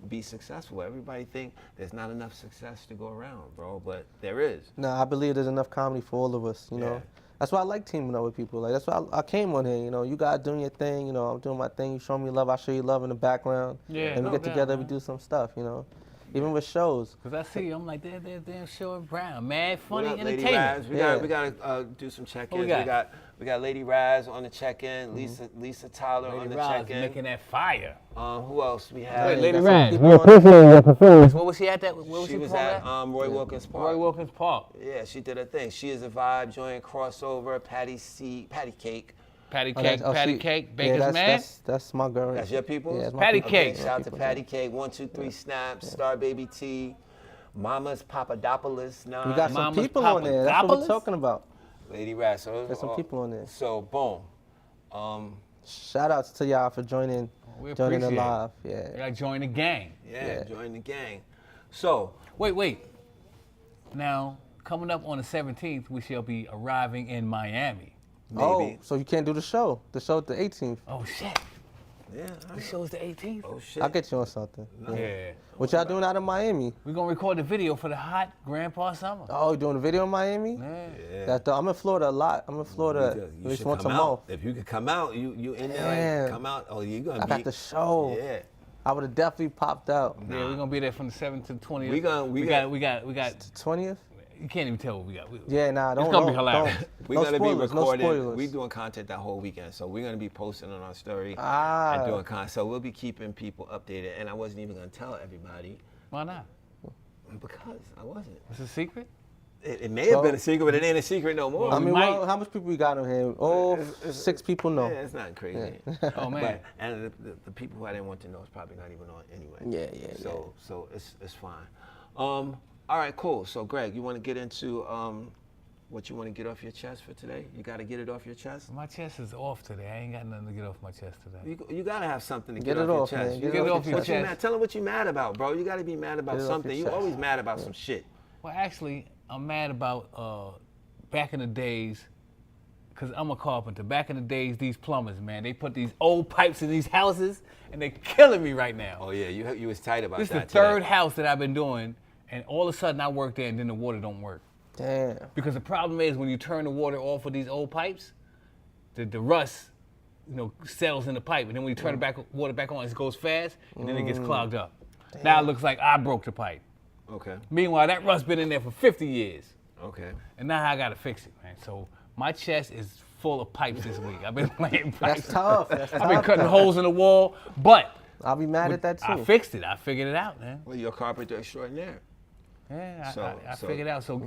A: be successful. Everybody think there's not enough success to go around, bro, but there is.
C: No, I believe there's enough comedy for all of us, you know. That's why I like teaming up with people. Like, that's why I came on here, you guys doing your thing, I'm doing my thing. You show me love, I show you love in the background.
B: Yeah,
C: and we get together, we do some stuff, even with shows.
B: Cause I see you, I'm like, they're damn sure Brown, mad funny
A: What up, Lady
B: entertainment.
A: Raz? We gotta do some check-ins.
B: What we got?
A: We got Lady Raz on the check-in. Lisa Tyler on
B: Lady
A: the
B: Roz
A: check-in.
B: making that fire.
A: Who else we have?
B: Wait, Lady
C: got some
B: Raz,
C: people
B: we
C: on-
B: appreciate your performance. Where was she at? Where was
A: She
B: she
A: was
B: performing
A: at Roy Wilkins Park.
B: Roy Wilkins Park.
A: Yeah, she did her thing. She is a vibe, joint crossover, Patty Cake.
B: Patty
C: Oh,
B: Cake,
C: that's- oh,
B: Patty
C: she-
B: Cake, Baker's
C: yeah,
B: Man.
C: That's my girl.
A: That's your people?
C: Yeah, it's my
B: Patty
C: people.
B: Cake.
A: Shout out to
C: people,
A: Patty Cake. 1, 2, 3 snaps. Star Baby T. Mama's Papadopoulos. Nah.
C: We got some
B: Mama's
C: people on there. That's what
B: Papadopoulos?
C: we're talking about.
A: Lady Raz. So
C: There's some people on there.
A: So boom.
C: Shout outs to y'all for joining
B: We
C: the
B: appreciate it.
C: live.
B: You
C: Yeah.
B: gotta join the gang.
A: Yeah, join the gang. So
B: Wait. Now, coming up on the 17th, we shall be arriving in Miami.
A: maybe.
C: Oh, so you can't do the show? The show at the 18th.
B: Oh shit.
A: Yeah.
B: The show's the 18th.
A: Oh shit.
C: I'll get you on something.
B: Yeah.
C: What y'all doing out of Miami?
B: We're gonna record the video for the hot Grandpa Summer.
C: Oh, you doing a video in Miami?
B: Yeah.
A: Yeah.
C: I'm in Florida a lot. I'm in Florida
A: You
C: at least
A: should
C: once a
A: come
C: month.
A: out. If you could come out, you in there.
C: Damn.
A: Like, come out. Oh, you gonna
C: I
A: be.
C: got the show.
A: Yeah.
C: I would have definitely popped out.
B: Yeah, we're gonna be there from the 7th to the 20th.
A: We got-
B: we got.
C: 20th?
B: You can't even tell what we got.
C: Yeah, nah, don't.
B: gonna be
C: don't-
B: hilarious.
C: don't-
A: We're
C: no
A: gonna
C: spoilers,
A: be
C: no
A: recording.
C: spoilers.
A: We doing content that whole weekend, so we're gonna be posting on our story
C: Ah.
A: and doing content. So we'll be keeping people updated. And I wasn't even gonna tell everybody
B: Why not?
A: because I wasn't.
B: It's a secret.
A: It may have
C: Well-
A: been a secret, but it ain't a secret no more.
C: I mean,
B: might-
C: how much people we got on here? Oh, 6 people know.
A: Yeah, it's not crazy.
B: Oh man.
A: But, and the people who I didn't want to know is probably not even on anyway.
C: Yeah.
A: So it's fine. All right, cool. So Greg, you want to get into what you want to get off your chest for today? You got to get it off your chest.
B: My chest is off today. I ain't got nothing to get off my chest today.
A: You got to have something to
C: Get
A: get,
C: it
A: off
C: off,
A: your chest.
C: man.
A: You
B: Get it off your
A: what you
B: chest.
A: mad, tell them what you mad about, bro. You got to be mad about
C: Get it off
A: something.
C: your
A: You
C: chest.
A: always mad about some shit.
B: Well, actually, I'm mad about back in the days, because I'm a carpenter. Back in the days, these plumbers, man, they put these old pipes in these houses, and they're killing me right now.
A: Oh yeah, you was tight about
B: This is the
A: that.
B: third house that I've been doing, and all of a sudden I work there, and then the water don't work.
C: Damn.
B: Because the problem is when you turn the water off of these old pipes, the rust, settles in the pipe, and then when you turn the water back on, it goes fast, and then it gets clogged up. Now it looks like I broke the pipe.
A: Okay.
B: Meanwhile, that rust been in there for 50 years.
A: Okay.
B: And now I gotta fix it, man. So my chest is full of pipes this week. I've been laying pipes.
C: That's tough. That's
B: I've been
C: tough.
B: cutting holes in the wall, but
C: I'll be mad at that too.
B: I fixed it. I figured it out, man.
A: Well, you're a carpenter extraordinaire.
B: Yeah,
A: So-
B: I
A: so-
B: figured it out. So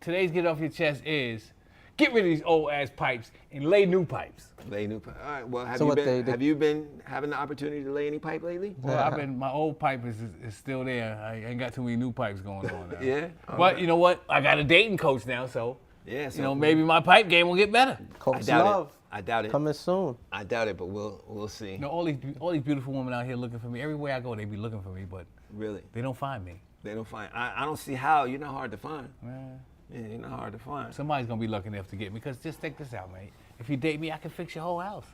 B: today's get off your chest is get rid of these old ass pipes and lay new pipes.
A: Lay new pipe. All right. Well, have
C: So
A: you
C: what
A: been
C: they-
A: have you been having the opportunity to lay any pipe lately?
B: Well, my old pipe is still there. I ain't got too many new pipes going on now.
A: Yeah.
B: But you know what? I got a dating coach now, so
A: Yeah. So
B: maybe my pipe game will get better.
A: I
C: Coach
A: doubt
C: Love
A: it. I doubt it.
C: coming soon.
A: I doubt it, but we'll see.
B: You know, all these beautiful women out here looking for me. Everywhere I go, they be looking for me, but
A: Really.
B: they don't find me.
A: They don't find. I don't see how. You're not hard to find.
B: Yeah.
A: Yeah, you're not hard to find.
B: Somebody's gonna be lucky enough to get me. Because just take this out, man. If you date me, I can fix your whole house.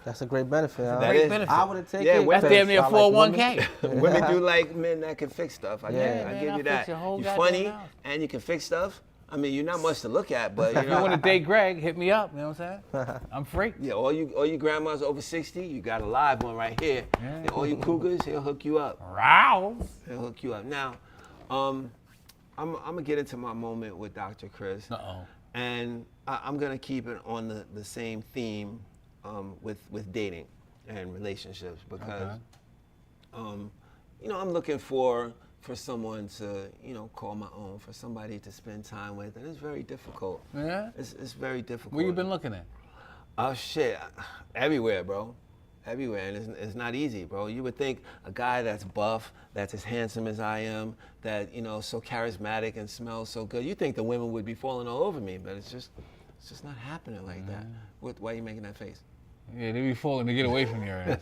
C: That's a great benefit. huh?
A: That
B: Great
A: is-
B: benefit.
C: I would have taken
A: Yeah,
C: it.
A: that's
B: That's damn near
C: I like women.
B: 401k.
A: Women do like men that can fix stuff. I
C: Yeah.
A: give
B: Man,
A: you
B: I'll
A: that.
B: fix your whole
A: You're
B: goddamn
A: funny
B: house.
A: and you can fix stuff. I mean, you're not much to look at, but you
B: If you want
A: know.
B: to date Greg, hit me up. You know what I'm saying? I'm free.
A: Yeah, all you grandmas over 60, you got a live one right here.
B: Yeah.
A: And all you cougars, he'll hook you up.
B: Wow.
A: He'll hook you up. Now, I'm gonna get into my moment with Dr. Chris.
B: Uh-oh.
A: And I'm gonna keep it on the same theme with dating and relationships because I'm looking for someone to call my own, for somebody to spend time with, and it's very difficult.
B: Yeah?
A: It's very difficult.
B: Where you been looking at?
A: Oh shit, everywhere, bro. Everywhere, and it's not easy, bro. You would think a guy that's buff, that's as handsome as I am, that so charismatic and smells so good. You think the women would be falling all over me, but it's just not happening like that. Why are you making that face?
B: Yeah, they be falling to get away from your ass.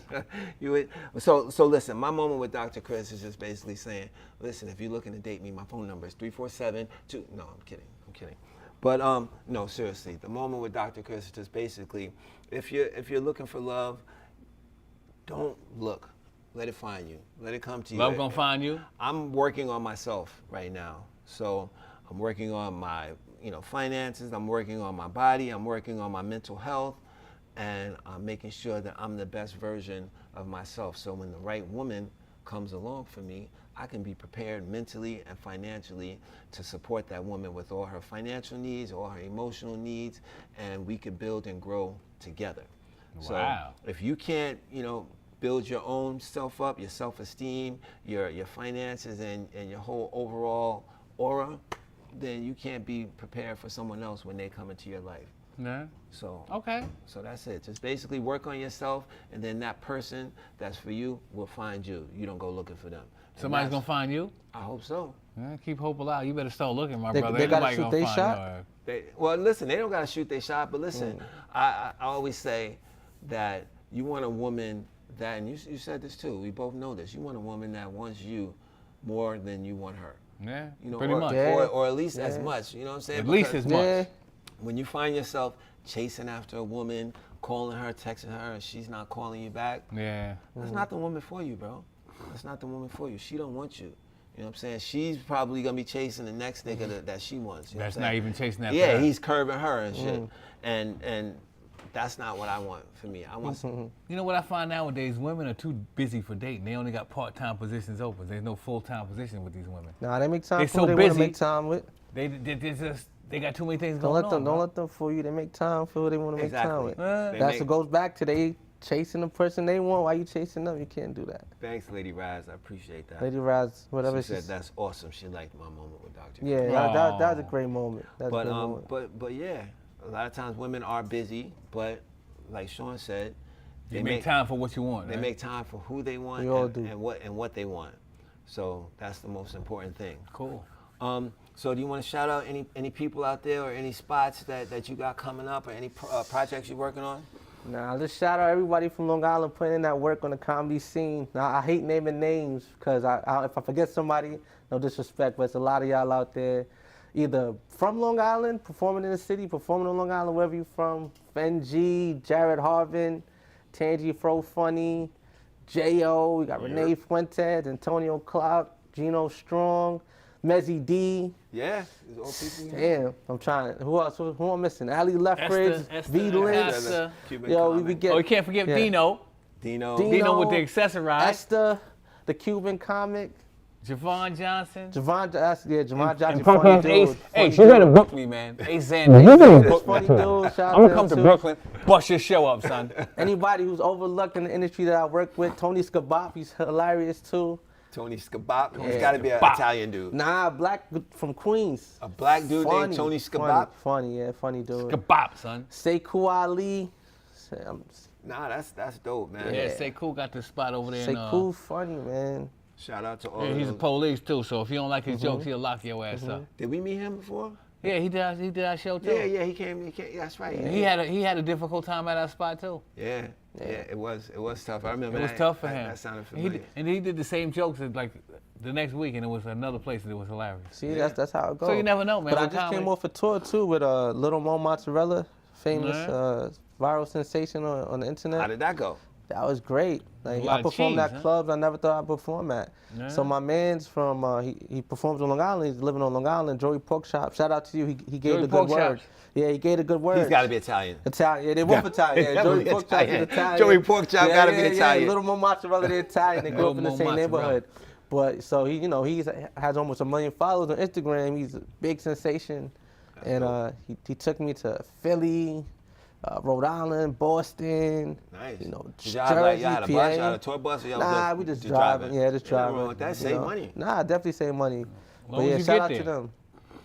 A: So listen, my moment with Dr. Chris is just basically saying, listen, if you're looking to date me, my phone number is 347-2. No, I'm kidding. But no, seriously, the moment with Dr. Chris is just basically, if you're looking for love, don't look. Let it find you. Let it come to you.
B: Love gonna find you?
A: I'm working on myself right now. So I'm working on my, finances. I'm working on my body. I'm working on my mental health. And I'm making sure that I'm the best version of myself. So when the right woman comes along for me, I can be prepared mentally and financially to support that woman with all her financial needs, all her emotional needs, and we can build and grow together.
B: Wow.
A: So if you can't, build your own self up, your self-esteem, your finances, and your whole overall aura, then you can't be prepared for someone else when they come into your life.
B: Yeah.
A: So
B: Okay.
A: So that's it. Just basically work on yourself, and then that person that's for you will find you. You don't go looking for them. And
B: Somebody's gonna find you.
A: I hope so.
B: Yeah, keep hope alive. You better start looking, my
C: They-
B: brother.
C: they gotta
B: Ain't
C: shoot
B: nobody
C: they
B: gonna
C: shot?
B: find
A: Well, listen, they don't gotta shoot their shot, but listen, I always say that you want a woman that, and you said this too. We both know this. You want a woman that wants you more than you want her.
B: you. Yeah.
A: You know,
B: Pretty
A: or,
B: much.
C: Yeah.
A: or at least as much. You know what I'm saying?
B: At least
A: Because
B: as much.
C: Yeah.
A: when you find yourself chasing after a woman, calling her, texting her, and she's not calling you back,
B: Yeah.
A: that's not the woman for you, bro. That's not the woman for you. She don't want you. You know what I'm saying? She's probably gonna be chasing the next nigga that she wants. You know
B: That's
A: what I'm
B: not
A: saying?
B: even chasing that.
A: Yeah,
B: for her.
A: he's curving her and shit. And that's not what I want for me. I want some,
B: You know what I find nowadays? Women are too busy for dating. They only got part-time positions open. There's no full-time position with these women.
C: Nah, they make time
B: They
C: for
B: so
C: who they want to
B: busy.
C: make time with.
B: They got too many things
C: Don't
B: going
C: let them.
B: on.
C: Don't
B: bro.
C: let them fool you. They make time for who they want to make time
A: exactly.
C: with.
A: They
C: That's
A: make-
C: what goes back to they chasing the person they want. Why you chasing them? You can't do that.
A: Thanks, Lady Raz. I appreciate that.
C: Lady Raz, whatever
A: she said
C: she
A: that's awesome. She liked my moment with Dr.
C: Yeah,
A: King.
C: that was a great moment. That's a
A: But
C: great moment.
A: but yeah, a lot of times women are busy, but like Sean said,
B: You make time for what you want.
A: They
B: right?
A: make time for who they want
C: We all
A: and,
C: do.
A: and what they want. So that's the most important thing.
B: Cool.
A: So do you want to shout out any people out there or any spots that you got coming up or any projects you're working on?
C: Nah, just shout out everybody from Long Island putting in that work on the comedy scene. Now, I hate naming names because if I forget somebody, no disrespect, but it's a lot of y'all out there either from Long Island, performing in the city, performing on Long Island, wherever you're from. Fen G, Jared Harvin, Tangi Fro Funny, J.O., we got Renee Fuentes, Antonio Clark, Gino Strong, Mezzy D.
A: Yeah, these old people.
C: Damn, I'm trying. Who else? Who am I missing? Ali Leffridge,
B: Esther,
C: V Lynch.
B: Esther.
A: Cuban
C: Yo, we
A: comic.
C: be getting.
B: Oh, you can't forget
C: Yeah.
B: Dino.
A: Dino.
B: Dino with the accessorize.
C: Esther, the Cuban comic.
B: Javon Johnson.
C: Javon Johnson,
B: And
C: funny
B: Ace.
C: dude.
B: Hey,
C: funny
B: she gotta
C: dude.
B: book me, man. Ace Xander. Book me.
C: Funny dude. Shout out
B: I'm gonna
C: to
B: come
C: him
B: to
C: too.
B: Brooklyn, bust your show up, son.
C: Anybody who's overlooked in the industry that I work with, Tony Scabop, he's hilarious too.
A: Tony Scabop. He's
C: Yeah.
A: got to be an
B: Scabop.
A: Italian dude.
C: Nah, black from Queens.
A: A black dude named Tony Scabop.
C: Funny, yeah, funny dude.
B: Kebab, son.
C: Sekou Ali.
A: Nah, that's dope, man.
B: Yeah, Sekou got the spot over there.
C: Sekou funny, man.
A: Shout out to all
B: Yeah,
A: of
B: he's a
A: those.
B: police too, so if you don't like his jokes, he'll lock your ass up.
A: Did we meet him before?
B: Yeah, he did our show too.
A: Yeah, he came. That's right.
B: He had a difficult time at our spot too.
A: Yeah, it was tough. I remember
B: It was
A: that.
B: tough for him.
A: That sounded
B: He
A: familiar.
B: did the same jokes as, like the next week, and it was another place that was hilarious.
C: See, that's how it goes.
B: So you never know, man.
C: But I
B: with
C: just
B: comedy.
C: came off a tour too with Little Mo Mozzarella, famous viral sensation on the internet.
A: How did that go?
C: That was great. Like
B: A lot
C: I
B: of
C: performed
B: cheese,
C: at
B: huh?
C: clubs I never thought I'd perform at.
B: Yeah.
C: So my man's from he performs on Long Island. He's living on Long Island. Joey Pork Chop. Shout out to you. He gave
B: Joey
C: the
B: Pork
C: good word.
B: Chops.
C: Yeah, he gave the good word.
A: He's got to be Italian.
C: Italian. Yeah, they both Italian. Yeah, Joey
A: Definitely
C: Pork Chop is
A: Italian.
C: Italian.
A: Joey Pork Chop gotta be Italian.
C: Yeah, Little Mo Mozzarella, they're Italian. They grew up in the
B: Little Mo
C: same
B: Mozzarella.
C: neighborhood. But so he has almost 1 million followers on Instagram. He's a big sensation. And he took me to Philly, Rhode Island, Boston.
A: Nice.
C: You know,
A: Did y'all have, y'all had a
C: Jersey,
A: bus? Y'all
C: PA.
A: had a tour bus? Or y'all
C: Nah, we just driving. Yeah, just
A: Ain't nothing
C: driving.
A: wrong with that.
C: you
A: Save
C: know.
A: money.
C: Nah, definitely save money. But
B: long
C: yeah,
B: as you
C: shout
B: get
C: out
B: there.
C: to them.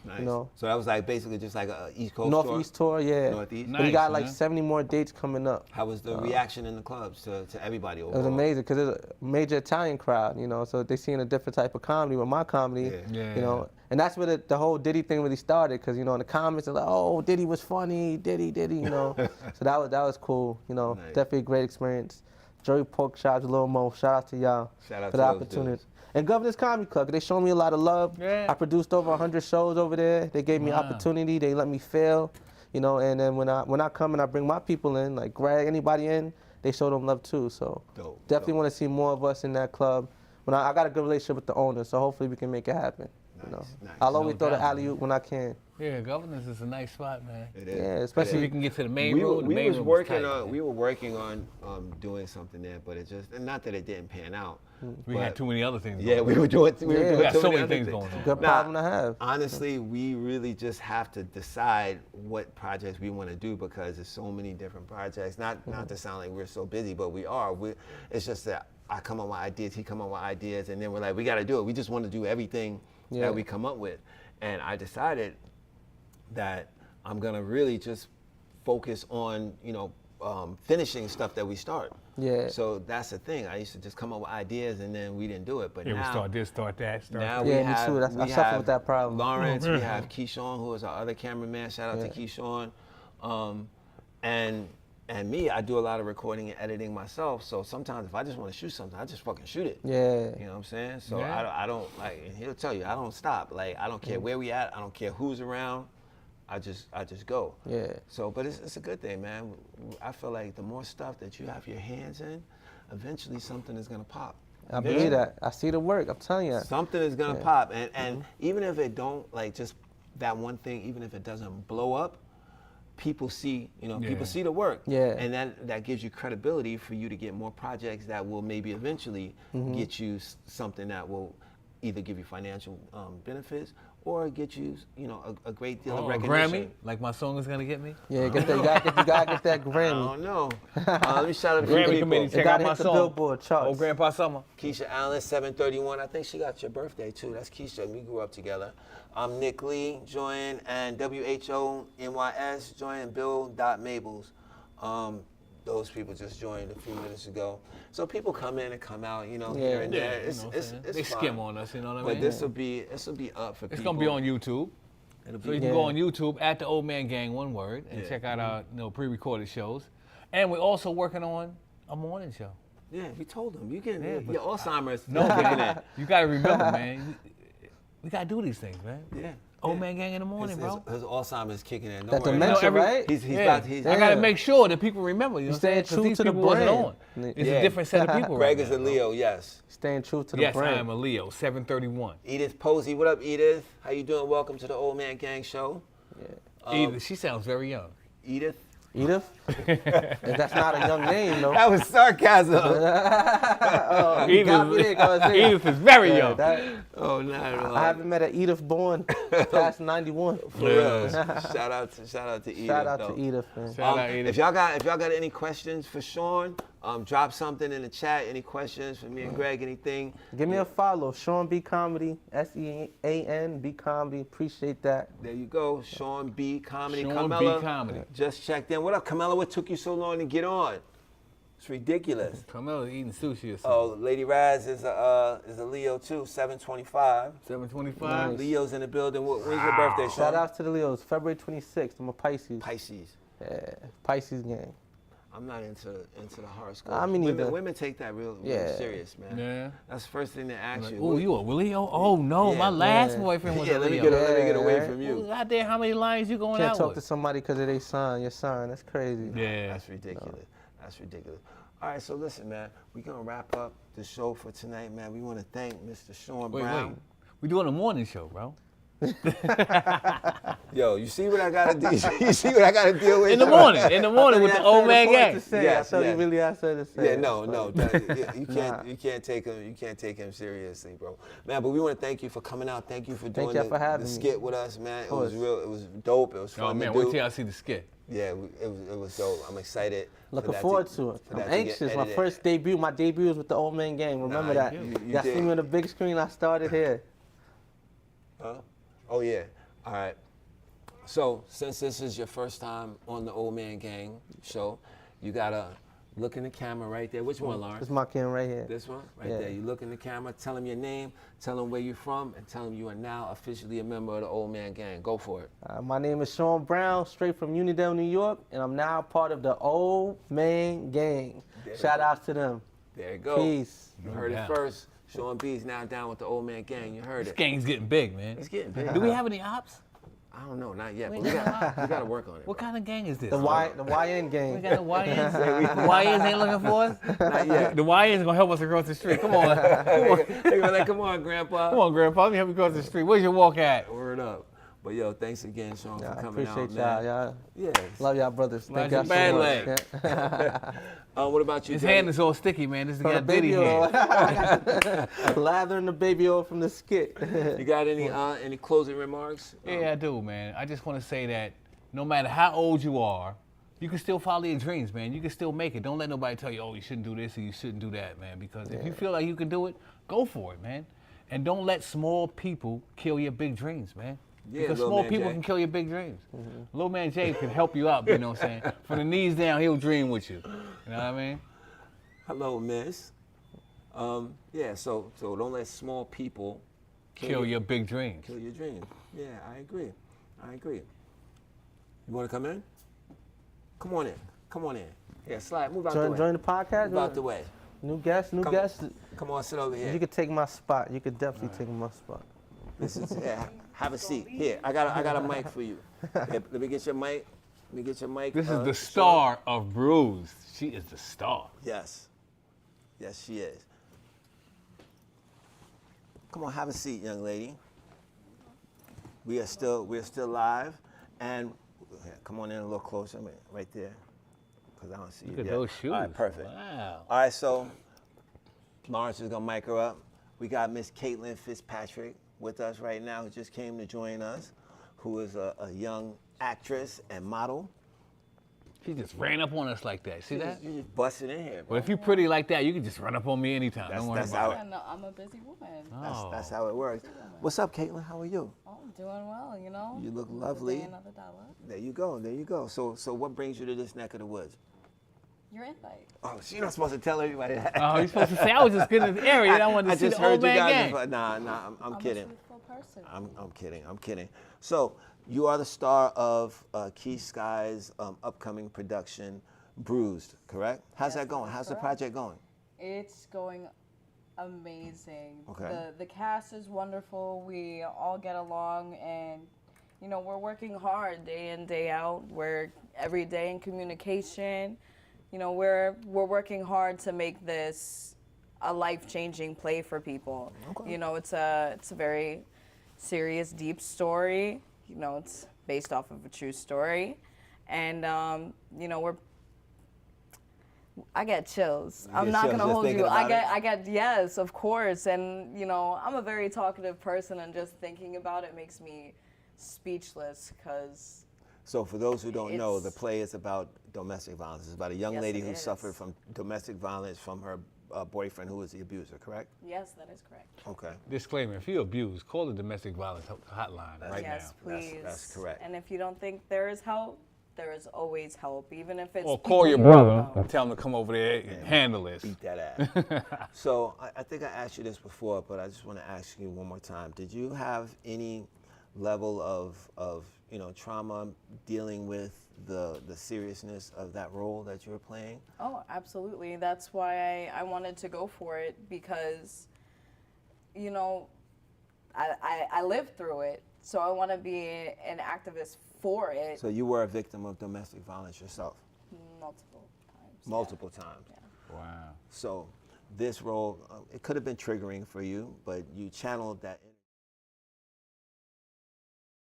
A: Nice.
C: You know.
A: So that was like basically just like a East Coast
C: Northeast tour, yeah.
A: Northeast.
C: But we
B: Nice,
C: got like
B: man.
C: 70 more dates coming up.
A: How was the reaction in the clubs to everybody
C: It was
A: overall?
C: amazing because it's a major Italian crowd, you know, so they seeing a different type of comedy with my comedy,
B: Yeah.
C: you know. And that's where the whole Diddy thing really started because, you know, in the comments, they're like, oh, Diddy was funny, Diddy, you know. So that was cool, you know,
A: Nice.
C: definitely a great experience. Joey Pork Chops, Lil Mo, shout out to y'all
A: Shout out
C: for
A: to
C: the
A: those
C: opportunity.
A: dudes.
C: And Governor's Comedy Club, they showed me a lot of love.
B: Yeah.
C: I produced over 100 shows over there. They gave me
B: Wow.
C: opportunity. They let me fail, you know. And then when I come and I bring my people in, like Greg, anybody in, they show them love too. So
A: Dope,
C: definitely
A: dope.
C: want to see more of us in that club. When I got a good relationship with the owner, so hopefully we can make it happen. You know,
A: Nice.
C: I'll always
B: No
C: throw the
B: doubt,
C: alley oop when I can.
B: Yeah, Governors is a nice spot, man.
A: It is.
C: Yeah,
A: It
C: especially
B: If
A: is.
B: you can get to the main
A: we
B: road,
A: were,
B: the
A: we
B: main
A: was
B: road
A: working
B: tight,
A: on
B: man.
A: we were working on doing something there, but it just, and not that it didn't pan out,
B: We had too many other things.
A: Yeah,
B: going
A: we
B: on.
A: were doing. We
C: Yeah.
A: were
C: We
A: doing
B: got
A: too
B: so
A: many
B: many
A: other
B: things going on.
C: Good problem to have.
A: Honestly, we really just have to decide what projects we want to do because there's so many different projects. Not to sound like we're so busy, but we are. It's just that I come up with ideas, he come up with ideas, and then we're like, we got to do it. We just want to do everything that we come up with. And I decided that I'm gonna really just focus on, finishing stuff that we start.
C: Yeah.
A: So that's the thing. I used to just come up with ideas and then we didn't do it. But
B: Yeah,
A: now,
B: we start this, start that, start
A: now
B: that.
A: we
C: Yeah, me
A: have,
C: too. I
A: we
C: suffer
A: have
C: with that problem.
A: Lawrence, we have Keyshawn, who is our other cameraman. Shout out to Keyshawn. And me, I do a lot of recording and editing myself. So sometimes if I just want to shoot something, I just fucking shoot it.
C: Yeah.
A: You know what I'm saying? So
B: Yeah.
A: I don't like, and he'll tell you, I don't stop. Like, I don't care where we at. I don't care who's around. I just go.
C: Yeah.
A: So, but it's a good thing, man. I feel like the more stuff that you have your hands in, eventually something is gonna pop.
C: I believe that. I see the work. I'm telling you.
A: Something is gonna pop, and even if it don't, like, just that one thing, even if it doesn't blow up, people see, people see the work.
C: Yeah.
A: And that gives you credibility for you to get more projects that will maybe eventually get you something that will either give you financial benefits or get you, a great deal of
B: A
A: recognition.
B: Grammy, like my song is gonna get me.
C: Yeah, get that. You gotta get that
A: I
C: Grammy.
A: don't know. Let me shout out to
B: Grammy
A: people.
B: committee,
C: It
B: check
C: gotta
B: out my
C: hit the
B: song.
C: Billboard charts.
B: Oh, Grandpa Summer.
A: Keisha Allen, 731. I think she got your birthday too. That's Keisha. We grew up together. I'm Nick Lee, join, and WHONYS, join, and Bill.Mabels. Those people just joined a few minutes ago. So people come in and come out, here and there.
B: you know what I'm saying? They
A: fine.
B: skim on us, you know what I
A: But
B: mean?
A: this will be up for
B: It's
A: people.
B: gonna be on YouTube.
A: It'll
B: So you
A: be
B: can go on YouTube at the Old Man Gang, one word, and check out our pre-recorded shows. And we're also working on a morning show.
A: Yeah, we told them. You can.
B: but
A: your Alzheimer's.
B: No,
A: kicking in.
B: you gotta remember, man. We gotta do these things, man.
A: Yeah.
B: Old Man Gang in the morning, bro.
A: His Alzheimer's kicking in. Don't
C: That
A: worry.
C: dementia,
B: every-
C: right?
A: He's
B: Yeah.
A: about. He's.
B: I gotta make sure that people remember. You know what I'm
C: staying
B: saying? 'Cause
C: true
B: these
C: to the
B: people wasn't
C: brand.
B: on. It's
A: Yeah.
B: a different set of people.
A: Greg
B: right
A: is
B: now,
A: a
B: bro.
A: Leo. Yes.
C: Staying true to the
B: Yes,
C: brand.
B: I am a Leo. 731.
A: Edith Posey, what up, Edith? How you doing? Welcome to the Old Man Gang Show.
B: Either she sounds very young.
A: Edith.
C: Edith? That's not a young name, though.
A: That was sarcasm.
C: You got me there, 'cause I said-
B: Edith is very
C: Yeah,
B: young.
C: that-
A: Oh, not at all.
C: I haven't met an Edith born past 91.
A: For real. Shout out to Edith.
C: Shout out
A: though.
C: to Edith, man.
B: Shout out Edith.
A: If y'all got any questions for Sean, drop something in the chat. Any questions for me and Greg? Anything?
C: Give me a follow, Sean B Comedy, SEAN B Comedy. Appreciate that.
A: There you go, Sean B Comedy.
B: Sean B.
A: Carmella
B: Comedy.
A: just checked in. What up, Carmella? What took you so long to get on? It's ridiculous.
B: Carmella's eating sushi or something.
A: Oh, Lady Raz is a Leo too. 725.
B: 725.
A: Leo's in the building. When's your birthday, Sean?
C: Shout out to the Leos, February 26th. I'm a Pisces.
A: Pisces.
C: Yeah, Pisces gang.
A: I'm not into the horoscope.
C: I mean,
A: women,
C: neither.
A: women take that real
C: Yeah.
A: serious, man.
B: Yeah.
A: That's the first thing they ask
B: Like,
A: you.
B: oh, you a Leo? Oh no,
A: Yeah.
B: my last
C: Yeah.
B: boyfriend was
A: Yeah,
B: a
A: let me
B: Leo.
A: let me get away
C: Yeah.
A: from you.
B: Who's out there? How many lions you going
C: Can't
B: out
C: talk to
B: with?
C: somebody because of their sign, your sign. That's crazy.
B: Yeah.
A: That's ridiculous. That's ridiculous. All right, so listen, man. We're going to wrap up the show for tonight, man. We want to thank Mr. Sean Brown.
B: We doing a morning show, bro.
A: Yo, you see what I got to do? You see what I got to deal with?
B: In the morning with the Old Man Gang.
A: Yes,
C: I thought
A: yes.
C: you really asked her to say.
A: Yeah, no. You can't take him seriously, bro. Man, but we want to thank you for coming out. Thank you for doing
C: y'all for having
A: the
C: me.
A: skit with us, man. It was
C: course.
A: real. It was dope. It was fun
B: Oh man,
A: to
B: wait
A: do.
B: till y'all see the skit.
A: Yeah, it was dope. I'm excited.
C: Looking forward to it.
A: for
C: I'm
A: that to get
C: anxious. My
A: edited.
C: first debut. My debut was with the Old Man Gang. Remember
A: Nah,
C: that?
A: you
C: Y'all
A: did.
C: see me on the big screen. I started here.
A: Huh? Oh yeah. All right. So since this is your first time on the Old Man Gang show, you gotta look in the camera right there. Which one, Lawrence?
C: This is my camera right here.
A: This one right
C: Yeah.
A: there. You look in the camera, tell them your name, tell them where you're from, and tell them you are now officially a member of the Old Man Gang. Go for it.
C: My name is Sean Brown, straight from Unidale, New York, and I'm now part of the Old Man Gang.
A: There
C: Shout
A: we go.
C: out to them.
A: There you go.
C: Peace.
A: You heard
B: Yeah.
A: it first. Sean B's now down with the Old Man Gang. You heard
B: This
A: it.
B: gang's getting big, man.
A: It's getting big.
B: Do we have any ops?
A: I don't know, not yet,
B: We
A: but we
B: got-
A: gotta work on it.
B: What
A: bro.
B: kind of gang is this?
C: The YN
B: We
C: Gang.
B: got the YNs. The YNs ain't looking for us.
A: Not yet.
B: The YNs gonna help us across the street. Come on, come on,
A: They're gonna like, come on, Grandpa.
B: come on, Grandpa. Let me help you across the street. Where's your walk at?
A: Word up. But yo, thanks again, Sean,
C: Yeah,
A: for
C: I
A: coming out,
C: appreciate
A: man.
C: y'all.
A: Yes.
C: Love y'all, brothers.
B: Glad
C: Thank y'all
B: you
C: so
B: bad
C: much.
B: leg.
C: Yeah.
A: What about you,
B: His
A: Jay?
B: hand is all sticky, man. This
C: From the
B: got Diddy
C: baby oil.
B: hand.
C: Lathering the baby oil from the skit.
A: You got any closing remarks?
B: Yeah, I do, man. I just want to say that no matter how old you are, you can still follow your dreams, man. You can still make it. Don't let nobody tell you, oh, you shouldn't do this or you shouldn't do that, man. Because if you feel like you can do it, go for it, man. And don't let small people kill your big dreams, man.
A: Yeah,
B: Because
A: Lil
B: small
A: Man
B: people
A: Jay.
B: can kill your big dreams. Little Man Jay can help you out, you know what I'm saying? From the knees down, he'll dream with you. You know what I mean?
A: Hello, miss. Yeah, so don't let small people
B: Kill your big dreams.
A: kill your dreams. Yeah, I agree. You want to come in? Come on in. Yeah, slide, move out the way.
C: Join the podcast.
A: Move out the way.
C: New guest.
A: Come on, sit over here.
C: You could take my spot. You could definitely take my spot.
A: Yeah, have a seat. Here, I got a mic for you. Here, let me get your mic.
B: This is
A: Sean.
B: the star of Bruised. She is the star.
A: Yes, she is. Come on, have a seat, young lady. We are still live, and come on in a little closer, right there, because I don't see you
B: Look at
A: yet.
B: those shoes.
A: All right, perfect.
B: Wow.
A: All right, so Lawrence is gonna mic her up. We got Miss Caitlin Fitzpatrick with us right now, who just came to join us, who is a young actress and model.
B: She just ran up on us like that. See that?
A: You just busted in here, bro.
B: Well, if you're pretty like that, you can just run up on me anytime. Don't worry
A: that's
B: about
A: how
B: it.
D: No, I'm a busy woman.
A: That's how it works. What's up, Caitlin? How are you?
D: Oh, I'm doing well, you know.
A: You look
D: Another
A: lovely.
D: day, another dollar.
A: There you go. So what brings you to this neck of the woods?
D: Your invite.
A: Oh, so you're not supposed to tell everybody that.
B: Oh, you're supposed to say, I was just getting in the area and I wanted to
A: I
B: see
A: just
B: the old
A: heard you
B: man
A: guys.
B: gang.
A: Nah, I'm kidding.
D: a truthful person.
A: I'm kidding. So you are the star of Key Sky's upcoming production, Bruised, correct? How's
D: Yes,
A: that going?
D: that's
A: How's the
D: correct.
A: project going?
D: It's going amazing.
A: Okay.
D: The cast is wonderful. We all get along, and you know we're working hard day in day out. We're every day in communication. You know we're working hard to make this a life-changing play for people.
A: Okay.
D: You know it's a very serious, deep story. You know it's based off of a true story, and you know I get chills. I'm
A: get
D: not
A: chills
D: gonna
A: just
D: hold
A: thinking
D: you.
A: about it?
D: I get yes, of course. And you know, I'm a very talkative person, and just thinking about it makes me speechless. Cause
A: So for those who don't know, the
D: It's-
A: play is about domestic violence. It's about a young
D: Yes,
A: lady
D: it
A: who
D: is.
A: suffered from domestic violence from her boyfriend, who was the abuser, correct?
D: yes, that is correct.
A: Okay.
B: Disclaimer, if you abuse, call the domestic violence hotline right
D: yes,
B: now.
A: That's-
D: please.
A: that's correct.
D: And if you don't think there is help, there is always help, even if it's
B: Or
D: people
B: call your
D: you don't
B: brother
D: know.
B: and tell him to come over there and handle this.
A: Beat that ass. So I think I asked you this before, but I just want to ask you one more time. Did you have any level of trauma dealing with the seriousness of that role that you were playing?
D: Oh, absolutely. That's why I wanted to go for it because, you know, I lived through it. So I want to be an activist for it
A: So you were a victim of domestic violence yourself,
D: multiple times. yeah.
A: multiple times.
D: Yeah.
B: Wow.
A: So this role, it could have been triggering for you, but you channeled that.